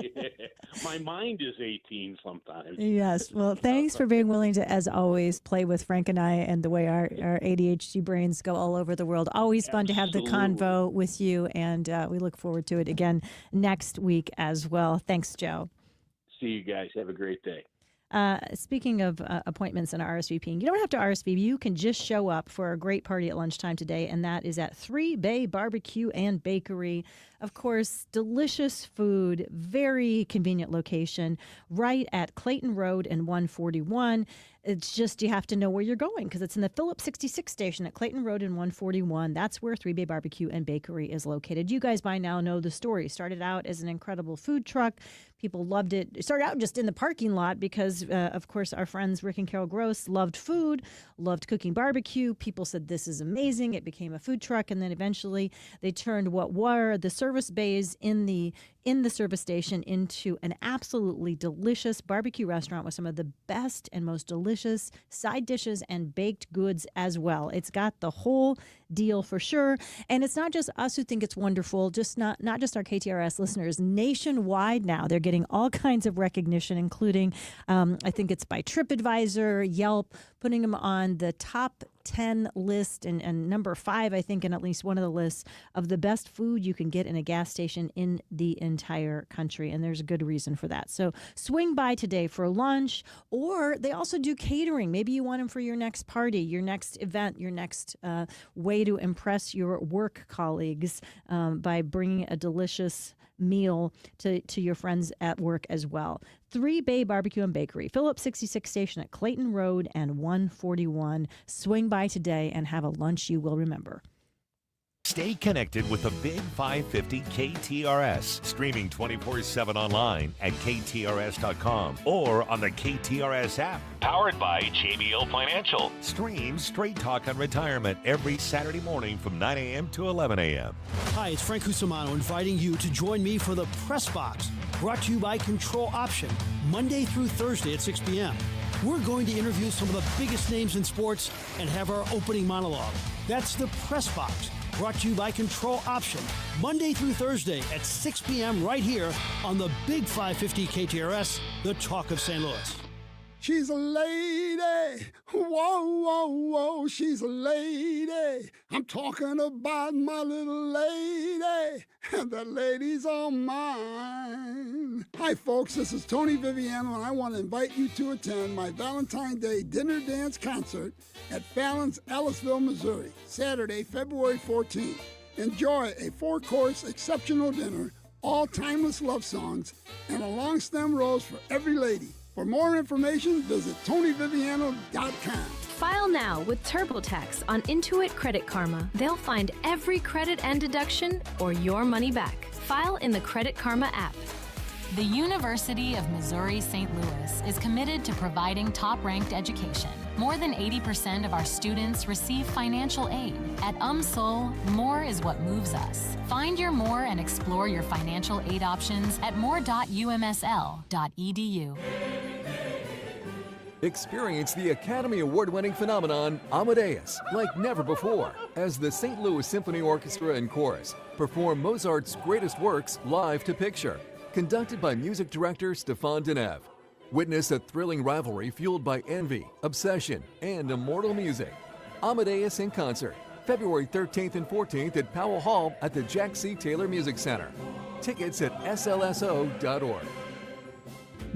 My mind is 18 sometimes. Yes. Well, thanks for being willing to, as always, play with Frank and I and the way our ADHD brains go all over the world. Always fun to have the convo with you, and we look forward to it again next week as well. Thanks, Joe. See you guys. Have a great day. Speaking of appointments and RSVPing, you don't have to RSVP. You can just show up for a great party at lunchtime today, and that is at 3 Bay Barbecue and Bakery. Of course, delicious food, very convenient location, right at Clayton Road and 141. It's just you have to know where you're going because it's in the Phillips 66 station at Clayton Road and 141. That's where 3 Bay Barbecue and Bakery is located. You guys by now know the story. It started out as an incredible food truck. People loved it. It started out just in the parking lot because, of course, our friends Rick and Carol Gross loved food, loved cooking barbecue. People said, this is amazing. It became a food truck. And then eventually they turned what were the service bays in the service station into an absolutely delicious barbecue restaurant with some of the best and most delicious side dishes and baked goods as well. It's got the whole deal for sure. And it's not just us who think it's wonderful, just not just our KTRS listeners. Nationwide now, they're getting all kinds of recognition, including, I think it's by TripAdvisor, Yelp, putting them on the top 10 list and number 5, I think, in at least one of the lists of the best food you can get in a gas station in the entire country. And there's a good reason for that. So swing by today for lunch, or they also do catering. Maybe you want them for your next party, your next event, your next way to impress your work colleagues by bringing a delicious meal to your friends at work as well. 3 Bay Barbecue and Bakery, Phillips 66 station at Clayton Road and 141. Swing by today and have a lunch you will remember. Stay connected with the Big 550 KTRS, streaming 24/7 online at KTRS.com or on the KTRS app. Powered by JBL Financial. Stream Straight Talk on Retirement every Saturday morning from 9 a.m. to 11 a.m. Hi, it's Frank Cusimano inviting you to join me for the Press Box, brought to you by Control Option, Monday through Thursday at 6 p.m. We're going to interview some of the biggest names in sports and have our opening monologue. That's the Press Box, brought to you by Control Option, Monday through Thursday at 6 p.m. right here on the Big 550 KTRS, the talk of St. Louis. She's a lady. Whoa, whoa, whoa. She's a lady. I'm talking about my little lady. And that lady's all mine. Hi, folks. This is Tony Viviano, and I want to invite you to attend my Valentine's Day dinner dance concert at Fallon's, Ellisville, Missouri, Saturday, February 14th. Enjoy a 4-course exceptional dinner, all timeless love songs, and a long stem rose for every lady. For more information, visit TonyViviano.com. File now with TurboTax on Intuit Credit Karma. They'll find every credit and deduction or your money back. File in the Credit Karma app. The University of Missouri St. Louis is committed to providing top-ranked education. More than 80% of our students receive financial aid. At UMSL, more is what moves us. Find your more and explore your financial aid options at more.umsl.edu. Experience the Academy Award-winning phenomenon Amadeus like never before as the St. Louis Symphony Orchestra and Chorus perform Mozart's greatest works live to picture. Conducted by music director Stefan Denev. Witness a thrilling rivalry fueled by envy, obsession, and immortal music. Amadeus in concert, February 13th and 14th at Powell Hall at the Jack C. Taylor Music Center. Tickets at slso.org.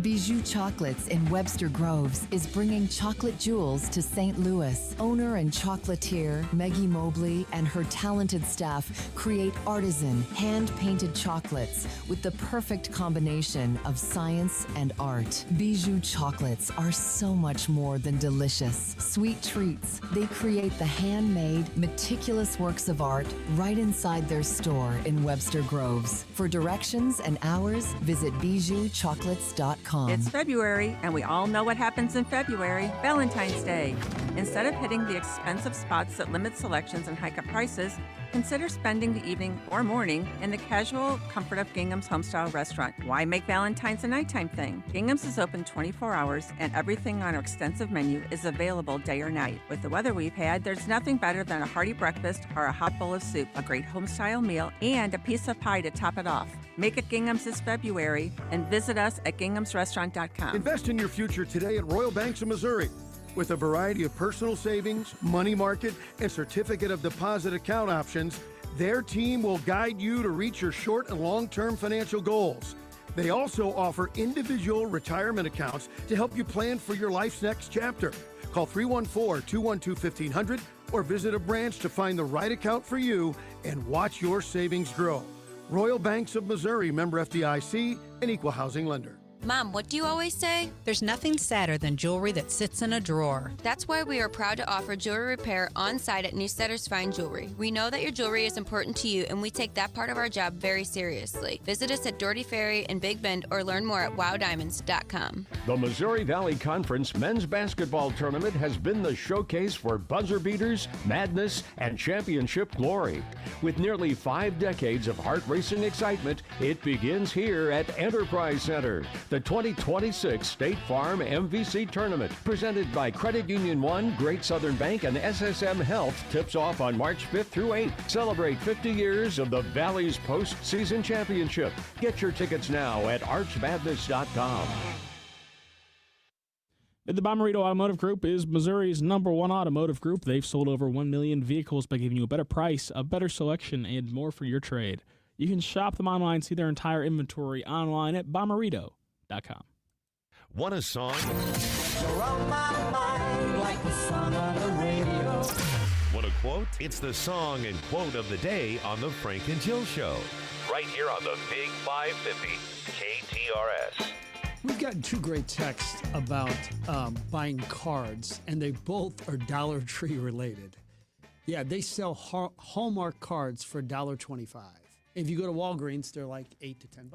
Bijou Chocolates in Webster Groves is bringing chocolate jewels to St. Louis. Owner and chocolatier Meggie Mobley and her talented staff create artisan, hand-painted chocolates with the perfect combination of science and art. Bijou Chocolates are so much more than delicious, sweet treats. They create the handmade, meticulous works of art right inside their store in Webster Groves. For directions and hours, visit bijouchocolates.com. It's February, and we all know what happens in February, Valentine's Day. Instead of hitting the expensive spots that limit selections and hike up prices, Consider spending the evening or morning in the casual comfort of Gingham's Homestyle Restaurant. Why make Valentine's a nighttime thing? Gingham's is open 24 hours and everything on our extensive menu is available day or night. With the weather we've had, there's nothing better than a hearty breakfast or a hot bowl of soup, a great homestyle meal, and a piece of pie to top it off. Make it Gingham's this February and visit us at ginghamsrestaurant.com. Invest in your future today at Royal Banks of Missouri. With a variety of personal savings, money market, and certificate of deposit account options, their team will guide you to reach your short and long-term financial goals. They also offer individual retirement accounts to help you plan for your life's next chapter. Call 314-212-1500 or visit a branch to find the right account for you and watch your savings grow. Royal Banks of Missouri, member FDIC, an equal housing lender. Mom, what do you always say? There's nothing sadder than jewelry that sits in a drawer. That's why we are proud to offer jewelry repair on site at Newstetter's Fine Jewelry. We know that your jewelry is important to you, and we take that part of our job very seriously. Visit us at Doherty Ferry in Big Bend or learn more at wowdiamonds.com. The Missouri Valley Conference men's basketball tournament has been the showcase for buzzer beaters, madness, and championship glory. With nearly 5 decades of heart-racing excitement, it begins here at Enterprise Center. The 2026 State Farm MVC Tournament, presented by Credit Union 1, Great Southern Bank, and SSM Health, tips off on March 5th through 8th. Celebrate 50 years of the Valley's postseason championship. Get your tickets now at archmadness.com. The Bomarito Automotive Group is Missouri's #1 automotive group. They've sold over 1 million vehicles by giving you a better price, a better selection, and more for your trade. You can shop them online, see their entire inventory online at bomarito.com. Want a song? You're on my mind like the song on the radio. Want a quote? It's the song and quote of the day on the Frank and Jill Show. Right here on the Big 550 KTRS. We've gotten 2 great texts about buying cards, and they both are Dollar Tree related. Yeah, they sell Hallmark cards for $1.25. If you go to Walgreens, they're like $8 to $10.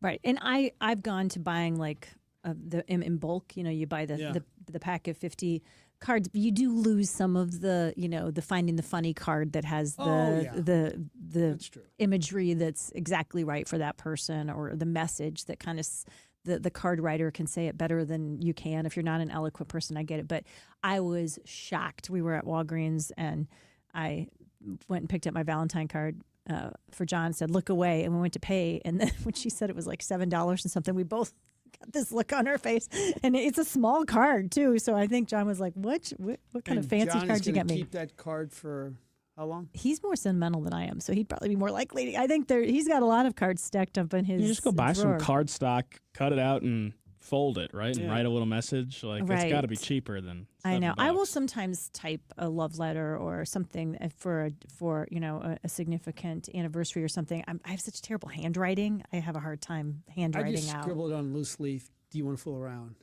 Right, and I've gone to buying like in bulk. You know, you buy the pack of 50 cards. But you do lose some of the the Finding the Funny card that has the imagery that's exactly right for that person, or the message that kind of the card writer can say it better than you can. If you're not an eloquent person, I get it. But I was shocked. We were at Walgreens and I went and picked up my Valentine card for John, said, look away. And we went to pay. And then when she said it was like $7 and something, we both got this look on our face. And it's a small card, too. So I think John was like, what kind of fancy card did you get me? Keep that card for how long? He's more sentimental than I am. So he'd probably be more likely. I think he's got a lot of cards stacked up in his You just go buy drawer. some cardstock, cut it out, and fold it, right? And write a little message. Like, it's got to be cheaper than I know. $7. I will sometimes type a love letter or something for a significant anniversary or something. I have such terrible handwriting. I have a hard time handwriting I just out. scribbled on loose leaf. Do you want to fool around?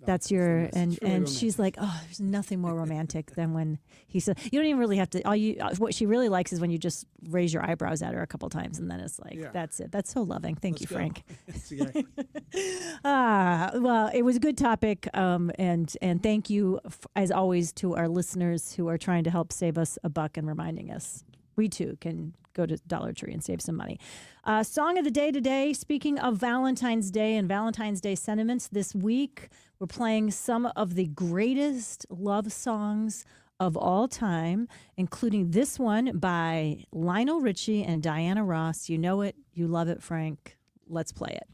That's your really and she's like, oh, there's nothing more romantic than when he said, you don't even really have to. What she really likes is when you just raise your eyebrows at her a couple times, and then it's like, that's it. That's so loving. Thank you, Frank. Well, it was a good topic, and thank you as always to our listeners who are trying to help save us a buck and reminding us we too can go to Dollar Tree and save some money. Song of the day today, speaking of Valentine's Day and Valentine's Day sentiments, this week we're playing some of the greatest love songs of all time, including this one by Lionel Richie and Diana Ross. You know it, you love it, Frank. Let's play it.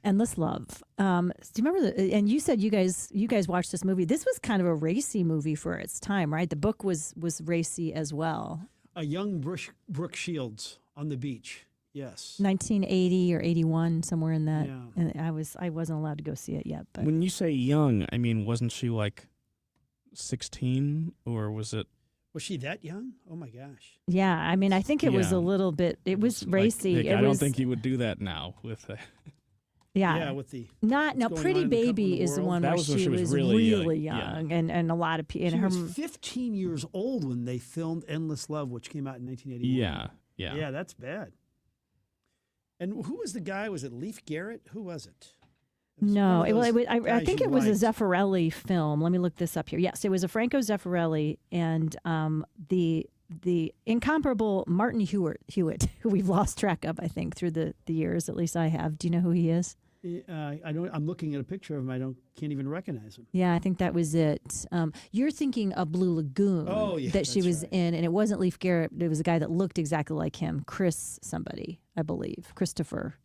Endless Love. Do you remember and you said you guys watched this movie. This was kind of a racy movie for its time, right? The book was racy as well. A young Brooke Shields on the beach. Yes. 1980 or 81, somewhere in that. Yeah. And I wasn't allowed to go see it yet, but When you say young, I mean, wasn't she like 16 or was it? Was she that young? Oh my gosh. yeah, I mean, I think it was a little bit. It was racy. Like, it I was, don't think you would do that now with. Yeah. Yeah, with the Not now. what's going Pretty on in the Baby is the world. one That where was when she she was was really, really yeah. young, and a lot of people. She And her was 15 years old when they filmed Endless Love, which came out in 1981. Yeah. Yeah, that's bad. And who was the guy? Was it Leif Garrett? Who was it? No, one of those I guys think you it was a liked. Zeffirelli film. Let me look this up here. Yes, it was a Franco Zeffirelli, and the incomparable Martin Hewitt, who we've lost track of, I think, through the years. At least I have. Do you know who he is? I don't. I'm looking at a picture of him. Can't even recognize him. Yeah, I think that was it. You're thinking of Blue Lagoon Oh, yeah, that she that's was in, and it wasn't Leif Garrett. It was a guy that looked exactly like him, Chris somebody, I believe, Christopher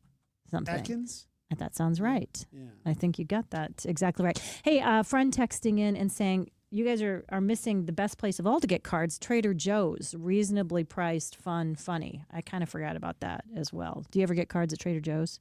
something. Atkins? That sounds right. Yeah. I think you got that exactly right. Hey, a friend texting in and saying, you guys are missing the best place of all to get cards, Trader Joe's. Reasonably priced, fun, funny. I kind of forgot about that as well. Do you ever get cards at Trader Joe's?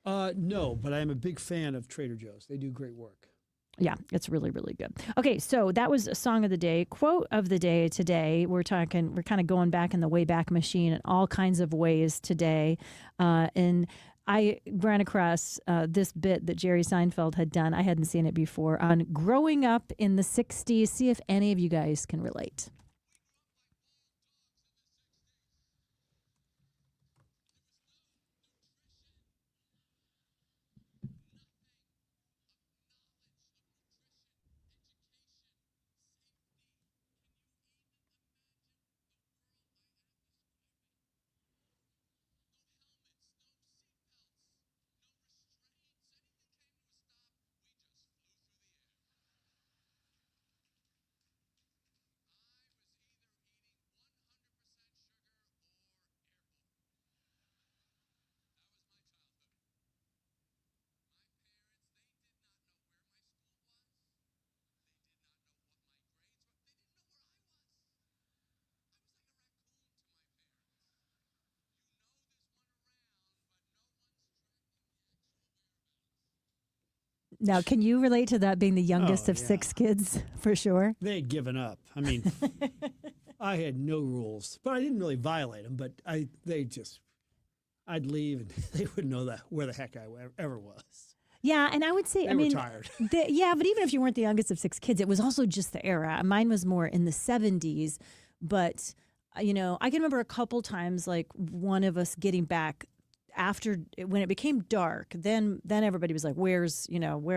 No, but I am a big fan of Trader Joe's. They do great work. Yeah, it's really, really good. Okay, so that was a song of the day. Quote of the day today. We're kind of going back in the Wayback Machine in all kinds of ways today. And I ran across this bit that Jerry Seinfeld had done. I hadn't seen it before on growing up in the 60s. See if any of you guys can relate. Now, can you relate to that being the youngest of 6 kids, for sure? They had given up. I mean, I had no rules, but I didn't really violate them. But I'd leave and they wouldn't know where the heck I ever was. Yeah, and I would say, They I were mean, tired. Yeah, but even if you weren't the youngest of 6 kids, it was also just the era. Mine was more in the 70s, but I can remember a couple times, like one of us getting back after when it became dark. Then everybody was like, where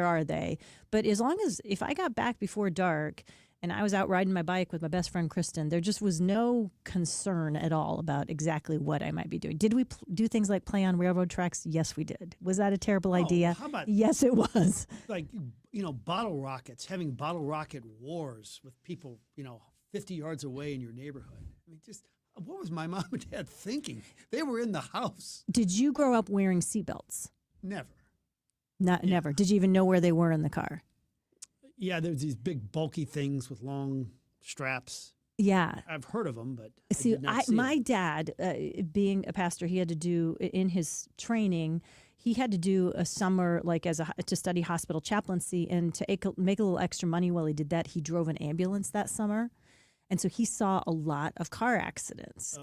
are they? But if I got back before dark and I was out riding my bike with my best friend Kristen, there just was no concern at all about exactly what I might be doing. Did we do things like play on railroad tracks? Yes, we did. Was that a terrible idea? How about yes, it was. Like, bottle rockets, having bottle rocket wars with people, 50 yards away in your neighborhood. I mean, what was my mom and dad thinking? They were in the house. Did you grow up wearing seatbelts? Never. Never. Did you even know where they were in the car? Yeah, there was these big bulky things with long straps. Yeah. I've heard of them, but See, my them. dad, being a pastor, he had to do in his training. He had to do a summer to study hospital chaplaincy, and to make a little extra money while he did that, he drove an ambulance that summer. And so he saw a lot of car accidents.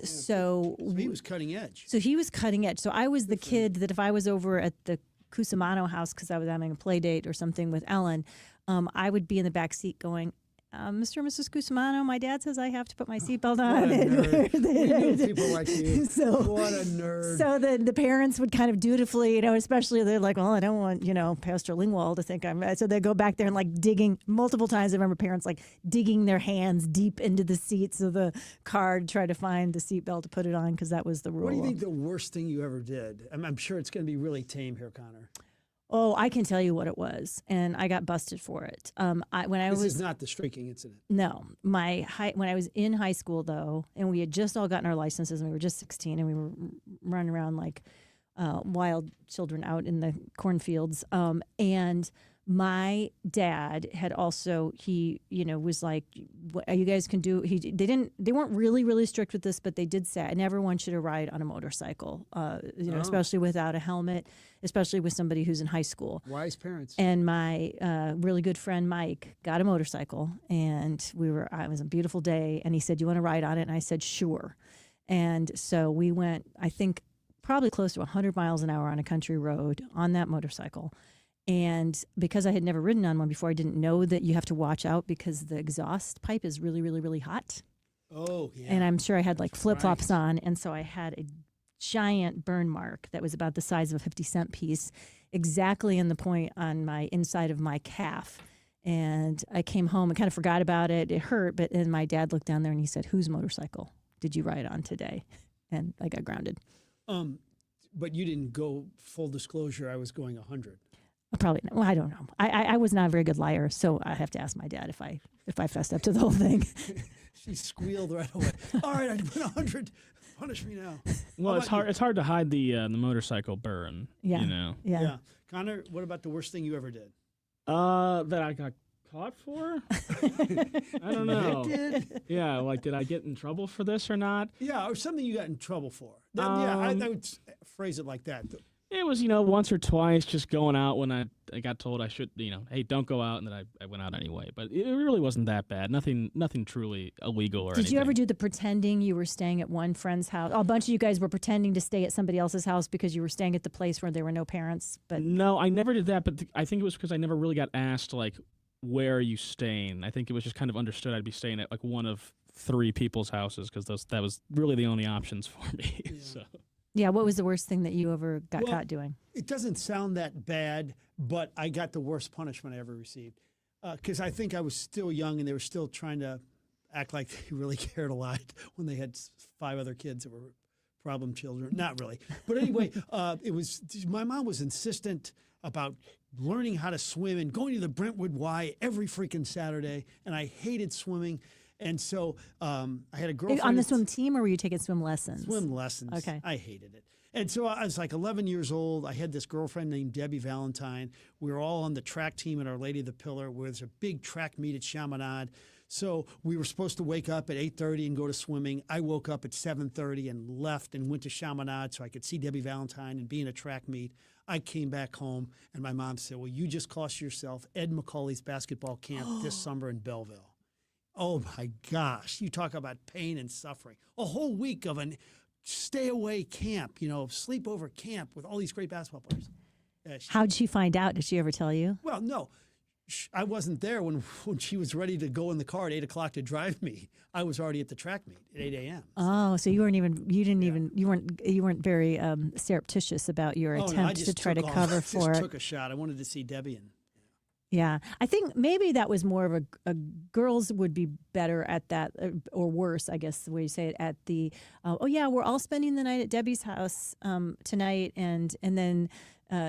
So he was cutting edge. So he was cutting edge. So I was the kid that if I was over at the Cusimano house because I was having a play date or something with Ellen, I would be in the back seat going, Mr. and Mrs. Cusimano, my dad says I have to put my seatbelt on. What a nerd. We knew people like you. What a nerd. So the parents would kind of dutifully, especially they're like, well, I don't want, Pastor Lingwall to think I'm. So they go back there and like digging multiple times. I remember parents like digging their hands deep into the seats of the car to try to find the seatbelt to put it on because that was the rule. What do you think the worst thing you ever did? I'm sure it's going to be really tame here, Connor. Oh, I can tell you what it was, and I got busted for it. This is not the streaking incident. No, when I was in high school though, and we had just all gotten our licenses, and we were just 16, and we were running around like wild children out in the cornfields. And my dad had also, he, was like, you guys can do, they weren't really strict with this, but they did say, and everyone should ride on a motorcycle, especially without a helmet, especially with somebody who's in high school. Wise parents. And my really good friend Mike got a motorcycle, and it was a beautiful day, and he said, "You want to ride on it?" And I said, "Sure." And so we went, I think, probably close to 100 miles an hour on a country road on that motorcycle. And because I had never ridden on one before, I didn't know that you have to watch out because the exhaust pipe is really, really, really hot. Oh, yeah. And I'm sure I had like flip-flops on, and so I had a giant burn mark that was about the size of a 50-cent piece, exactly in the point on my inside of my calf. And I came home and kind of forgot about it. It hurt, but then my dad looked down there and he said, "Whose motorcycle did you ride on today?" And I got grounded. But you didn't go, full disclosure, I was going 100. Probably not. Well, I don't know. I was not a very good liar, so I have to ask my dad if I fessed up to the whole thing. She squealed right away. All right, I went 100. Punish me now. Well, it's hard. It's hard to hide the motorcycle burn. Yeah. Yeah. Connor, what about the worst thing you ever did? That I got caught for? I don't know. Yeah, like, did I get in trouble for this or not? Yeah, or something you got in trouble for. I would phrase it like that. It was, once or twice just going out when I got told I should, hey, don't go out, and then I went out anyway. But it really wasn't that bad. Nothing truly illegal or anything. Did you ever do the pretending you were staying at one friend's house? A bunch of you guys were pretending to stay at somebody else's house because you were staying at the place where there were no parents. But no, I never did that. But I think it was because I never really got asked, like, where are you staying? I think it was just kind of understood I'd be staying at like one of 3 people's houses because that was really the only options for me. Yeah. So. Yeah, what was the worst thing that you ever got caught doing? It doesn't sound that bad, but I got the worst punishment I ever received. Because I think I was still young and they were still trying to act like they really cared a lot when they had 5 other kids that were problem children. Not really. But anyway, my mom was insistent about learning how to swim and going to the Brentwood Y every freaking Saturday. And I hated swimming. And so I had a girlfriend. On the swim team, or were you taking swim lessons? Swim lessons. Okay. I hated it. And so I was like 11 years old. I had this girlfriend named Debbie Valentine. We were all on the track team at Our Lady of the Pillar, where there's a big track meet at Chaminade. So we were supposed to wake up at 8:30 and go to swimming. I woke up at 7:30 and left and went to Chaminade so I could see Debbie Valentine and be in a track meet. I came back home, and my mom said, "Well, you just cost yourself Ed McCauley's basketball camp this summer in Belleville." Oh, my gosh. You talk about pain and suffering. A whole week of a stay-away camp, sleepover camp with all these great basketball players. How'd she find out? Did she ever tell you? Well, no. I wasn't there when she was ready to go in the car at 8 o'clock to drive me. I was already at the track meet at 8 a.m. Oh, so you weren't very surreptitious about your attempt to try to cover for it. I just took a shot. I wanted to see Debbie. Yeah, I think maybe that was more of a girls would be better at that, or worse, I guess the way you say it, at the, we're all spending the night at Debbie's house tonight, and then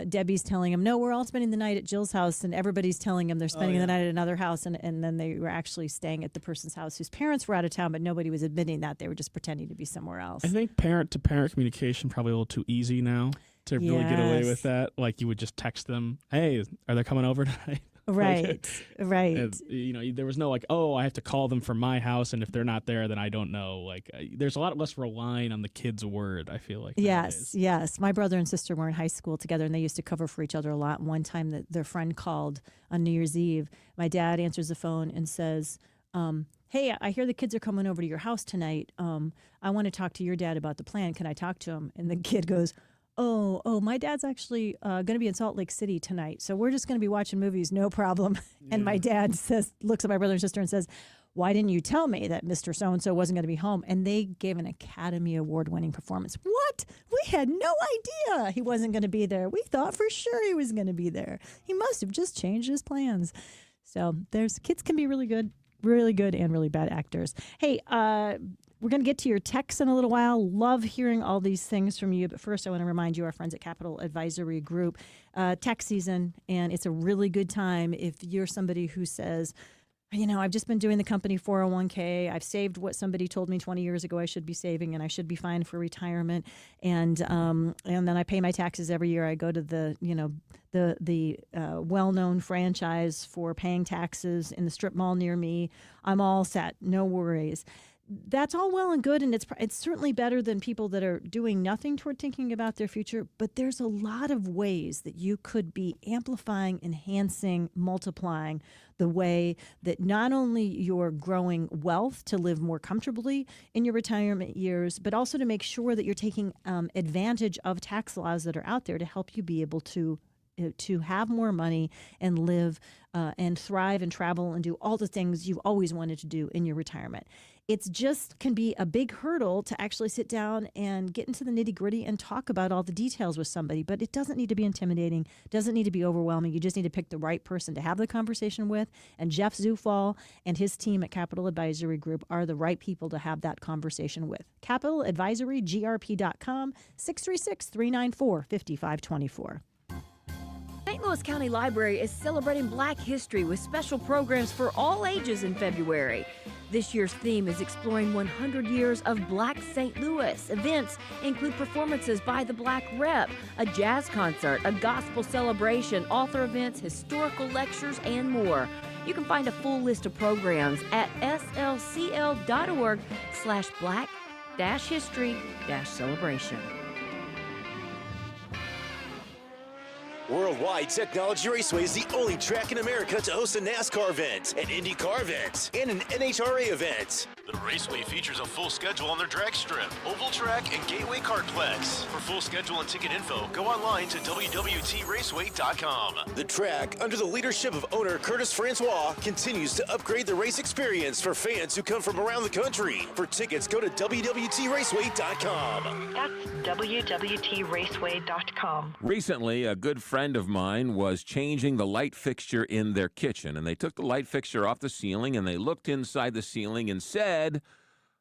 Debbie's telling them, no, we're all spending the night at Jill's house, and everybody's telling them they're spending the night at another house, and then they were actually staying at the person's house whose parents were out of town, but nobody was admitting that. They were just pretending to be somewhere else. I think parent-to-parent communication probably a little too easy now to really get away with that. Like, you would just text them, hey, are they coming over tonight? Right, right. And, there was no like, oh, I have to call them from my house, and if they're not there, then I don't know. Like, there's a lot less relying on the kid's word, I feel like. Yes. My brother and sister were in high school together, and they used to cover for each other a lot. One time that their friend called on New Year's Eve, my dad answers the phone and says, hey, I hear the kids are coming over to your house tonight. I want to talk to your dad about the plan. Can I talk to him? And the kid goes, Oh, my dad's actually going to be in Salt Lake City tonight, so we're just going to be watching movies, no problem. Yeah. And my dad looks at my brother and sister and says, why didn't you tell me that Mr. So-and-so wasn't going to be home? And they gave an Academy Award-winning performance. What? We had no idea he wasn't going to be there. We thought for sure he was going to be there. He must have just changed his plans. So kids can be really good and really bad actors. Hey, we're going to get to your texts in a little while. Love hearing all these things from you. But first, I want to remind you, our friends at Capital Advisory Group, tax season, and it's a really good time if you're somebody who says, I've just been doing the company 401k. I've saved what somebody told me 20 years ago I should be saving, and I should be fine for retirement. And then I pay my taxes every year. I go to the well-known franchise for paying taxes in the strip mall near me. I'm all set. No worries. That's all well and good, and it's certainly better than people that are doing nothing toward thinking about their future. But there's a lot of ways that you could be amplifying, enhancing, multiplying the way that not only you're growing wealth to live more comfortably in your retirement years, but also to make sure that you're taking advantage of tax laws that are out there to help you be able to have more money and live and thrive and travel and do all the things you've always wanted to do in your retirement. It's just can be a big hurdle to actually sit down and get into the nitty-gritty and talk about all the details with somebody, but it doesn't need to be intimidating, doesn't need to be overwhelming. You just need to pick the right person to have the conversation with, and Jeff Zufall and his team at Capital Advisory Group are the right people to have that conversation with. CapitalAdvisoryGRP.com, 636-394-5524. St. Louis County Library is celebrating Black history with special programs for all ages in February. This year's theme is exploring 100 years of Black St. Louis. Events include performances by the Black Rep, a jazz concert, a gospel celebration, author events, historical lectures, and more. You can find a full list of programs at slcl.org/black-history-celebration. Worldwide Technology Raceway is the only track in America to host a NASCAR event, an IndyCar event, and an NHRA event. The Raceway features a full schedule on their drag strip, oval track, and Gateway Kartplex. For full schedule and ticket info, go online to www.raceway.com. The track, under the leadership of owner Curtis Francois, continues to upgrade the race experience for fans who come from around the country. For tickets, go to www.raceway.com. That's www.raceway.com. Recently, a good friend of mine was changing the light fixture in their kitchen, and they took the light fixture off the ceiling and they looked inside the ceiling and said,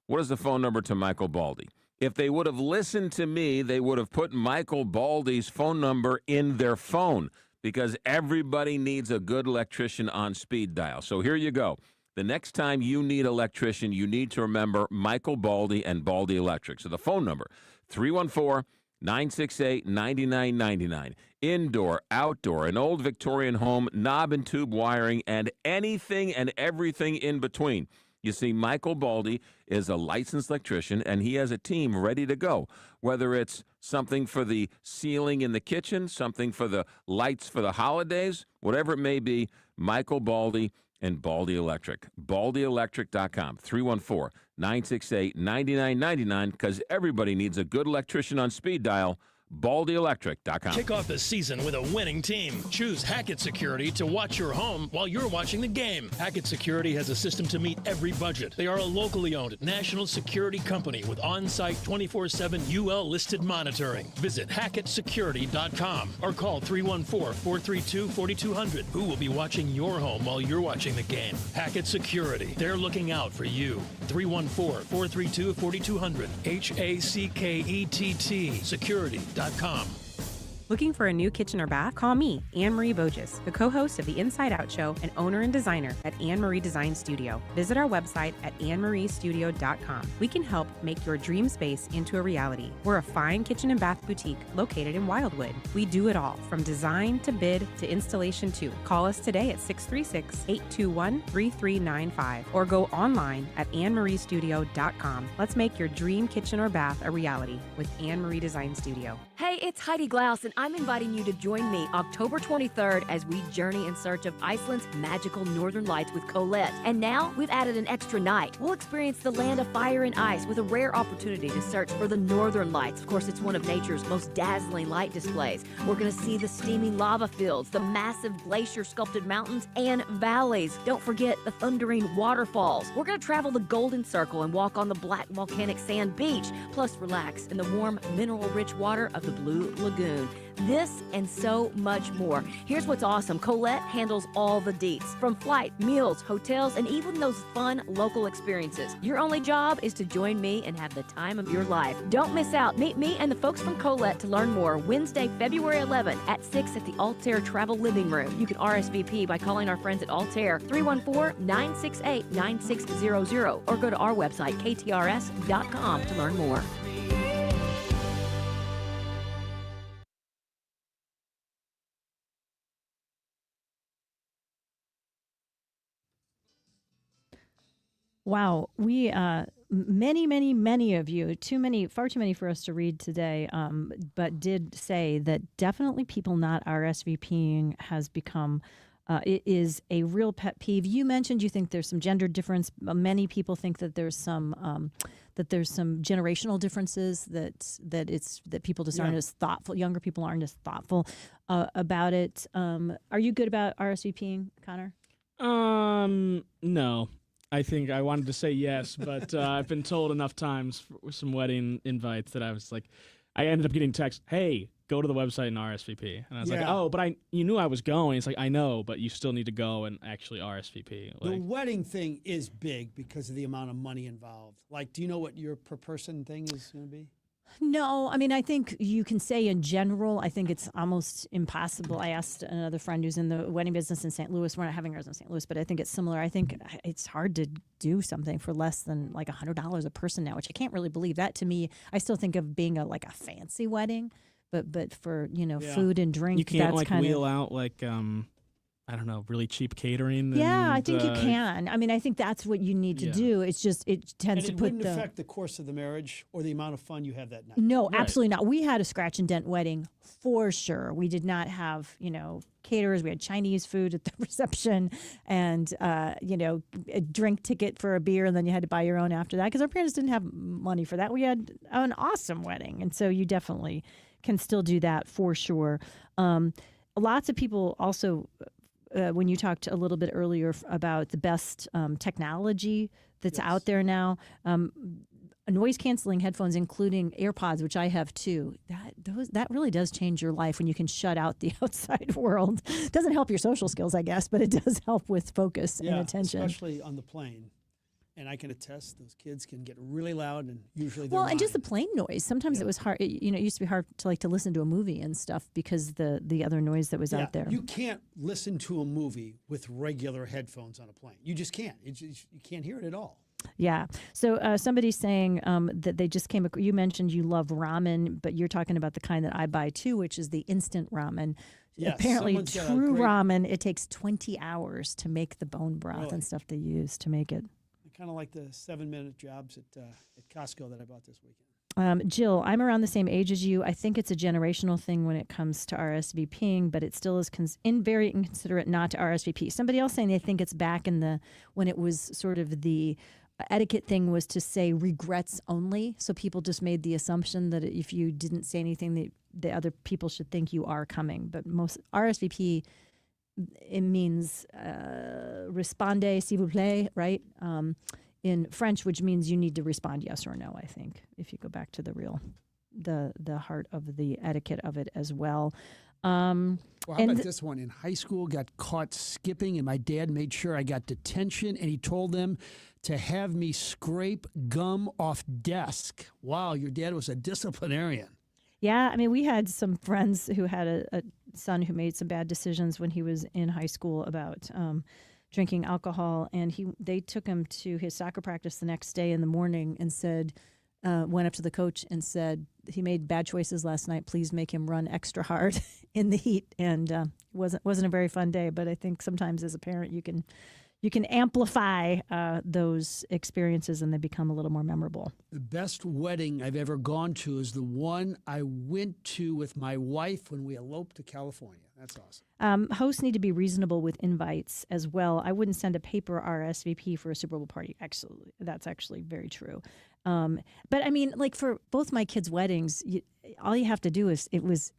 what is the phone number to Michael Baldy? If they would have listened to me, they would have put Michael Baldy's phone number in their phone, because everybody needs a good electrician on speed dial. So here you go. The next time you need an electrician, you need to remember Michael Baldy and Baldy Electric. So the phone number, 314-968-9999. Indoor, outdoor, an old Victorian home, knob and tube wiring, and anything and everything in between. You see, Michael Baldy is a licensed electrician, and he has a team ready to go. Whether it's something for the ceiling in the kitchen, something for the lights for the holidays, whatever it may be, Michael Baldy and Baldy Electric. BaldyElectric.com, 314-968-9999, because everybody needs a good electrician on speed dial. BaldyElectric.com. Kick off the season with a winning team. Choose Hackett Security to watch your home while you're watching the game. Hackett Security has a system to meet every budget. They are a locally owned national security company with on-site 24/7 UL listed monitoring. Visit HackettSecurity.com or call 314-432-4200. Who will be watching your home while you're watching the game? Hackett Security. They're looking out for you. 314-432-4200. HACKETT Security.com. Looking for a new kitchen or bath? Call me, Anne-Marie Bogus, the co-host of the Inside Out Show and owner and designer at Anne-Marie Design Studio. Visit our website at annemaristudio.com. We can help make your dream space into a reality. We're a fine kitchen and bath boutique located in Wildwood. We do it all, from design to bid to installation too. Call us today at 636-821-3395 or go online at annemaristudio.com. Let's make your dream kitchen or bath a reality with Anne-Marie Design Studio. Hey, it's Heidi Glaus, and I'm inviting you to join me October 23rd as we journey in search of Iceland's magical northern lights with Colette. And now we've added an extra night. We'll experience the land of fire and ice with a rare opportunity to search for the northern lights. Of course, it's one of nature's most dazzling light displays. We're going to see the steaming lava fields, the massive glacier-sculpted mountains and valleys. Don't forget the thundering waterfalls. We're going to travel the Golden Circle and walk on the black volcanic sand beach, plus relax in the warm, mineral-rich water of the Blue Lagoon. This and so much more. Here's what's awesome. Colette handles all the deets, from flight, meals, hotels, and even those fun local experiences. Your only job is to join me and have the time of your life. Don't miss out. Meet me and the folks from Colette to learn more Wednesday, February 11 at 6 at the Altair Travel Living Room. You can RSVP by calling our friends at Altair 314-968-9600 or go to our website kTRS.com to learn more. Wow, we many of you, far too many for us to read today, but did say that definitely people not RSVPing has become it is a real pet peeve. You mentioned you think there's some gender difference. Many people think that there's some generational differences that people just aren't as thoughtful. Younger people aren't as thoughtful about it. Are you good about RSVPing, Connor? No. I think I wanted to say yes, but I've been told enough times for some wedding invites that I was like, I ended up getting text, hey, go to the website and RSVP. And I was like, oh, but you knew I was going. It's like, I know, but you still need to go and actually RSVP. The wedding thing is big because of the amount of money involved. Like, do you know what your per person thing is going to be? No, I mean, I think you can say in general, I think it's almost impossible. I asked another friend who's in the wedding business in St. Louis. We're not having ours in St. Louis, but I think it's similar. I think it's hard to do something for less than like $100 a person now, which I can't really believe. That to me, I still think of being a fancy wedding, but for, food and drink, you can't that's wheel out I don't know, really cheap catering. Yeah, and, I think you can. I mean, I think that's what you need to do. It's just, it tends and to it put wouldn't affect the course of the marriage or the amount of fun you have that night. No, absolutely not. We had a scratch and dent wedding for sure. We did not have, caterers. We had Chinese food at the reception and, a drink ticket for a beer, and then you had to buy your own after that because our parents didn't have money for that. We had an awesome wedding. And so you definitely can still do that for sure. Lots of people also... when you talked a little bit earlier about the best technology that's out there now, noise canceling headphones, including AirPods, which I have too. That really does change your life when you can shut out the outside world. Doesn't help your social skills, I guess, but it does help with focus and attention, especially on the plane. And I can attest those kids can get really loud, and usually and just the plane noise. Sometimes it was hard. It used to be hard to listen to a movie and stuff because the other noise that was out there. You can't listen to a movie with regular headphones on a plane. You just can't. You can't hear it at all. Yeah. So somebody's saying that they just came. You mentioned you love ramen, but you're talking about the kind that I buy too, which is the instant ramen. Yes, apparently, true ramen, it takes 20 hours to make the bone broth and stuff they use to make it. Kind of like the 7-minute jobs at Costco that I bought this weekend. Jill, I'm around the same age as you. I think it's a generational thing when it comes to RSVPing, but it still is very inconsiderate not to RSVP. Somebody else saying they think it's back in when it was sort of the etiquette thing was to say regrets only. So people just made the assumption that if you didn't say anything, the other people should think you are coming. But most RSVP, it means répondez s'il vous plaît, right? In French, which means you need to respond yes or no, I think, if you go back to the heart of the etiquette of it as well. Well, how about this one? In high school, got caught skipping, and my dad made sure I got detention, and he told them to have me scrape gum off desk. Wow, your dad was a disciplinarian. Yeah, I mean, we had some friends who had a son who made some bad decisions when he was in high school about drinking alcohol, and they took him to his soccer practice the next day in the morning and said, went up to the coach and said, he made bad choices last night. Please make him run extra hard in the heat. And wasn't a very fun day. But I think sometimes as a parent, you can amplify those experiences and they become a little more memorable. The best wedding I've ever gone to is the one I went to with my wife when we eloped to California. That's awesome. Hosts need to be reasonable with invites as well. I wouldn't send a paper RSVP for a Super Bowl party. Actually, that's actually very true. But I mean, like for both my kids' weddings, all you have to do is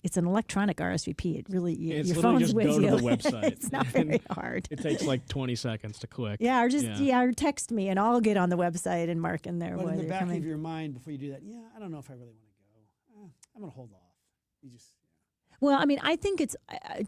it's an electronic RSVP. It really your phone's just with go you. To the website. It's not very hard. It takes like 20 seconds to click. Yeah, or text me and I'll get on the website and mark in there. But in the back of your mind, before you do that, I don't know if I really want to go. I'm going to hold off. You just. Well, I mean, I think it's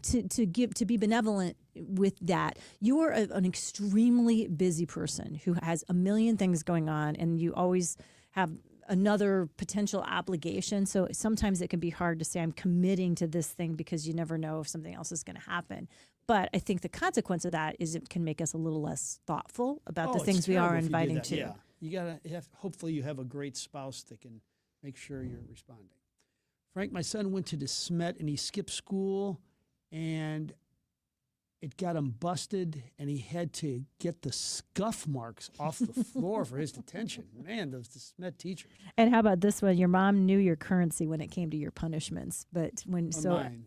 to be benevolent with that. You are an extremely busy person who has a million things going on, and you always have another potential obligation. So sometimes it can be hard to say I'm committing to this thing because you never know if something else is going to happen. But I think the consequence of that is it can make us a little less thoughtful about the things we are inviting to. Yeah, you gotta hopefully you have a great spouse that can make sure you're responding. Frank, my son went to De Smet and he skipped school, and it got him busted, and he had to get the scuff marks off the floor for his detention. Man, those De Smet teachers. And how about this one? Your mom knew your currency when it came to your punishments, but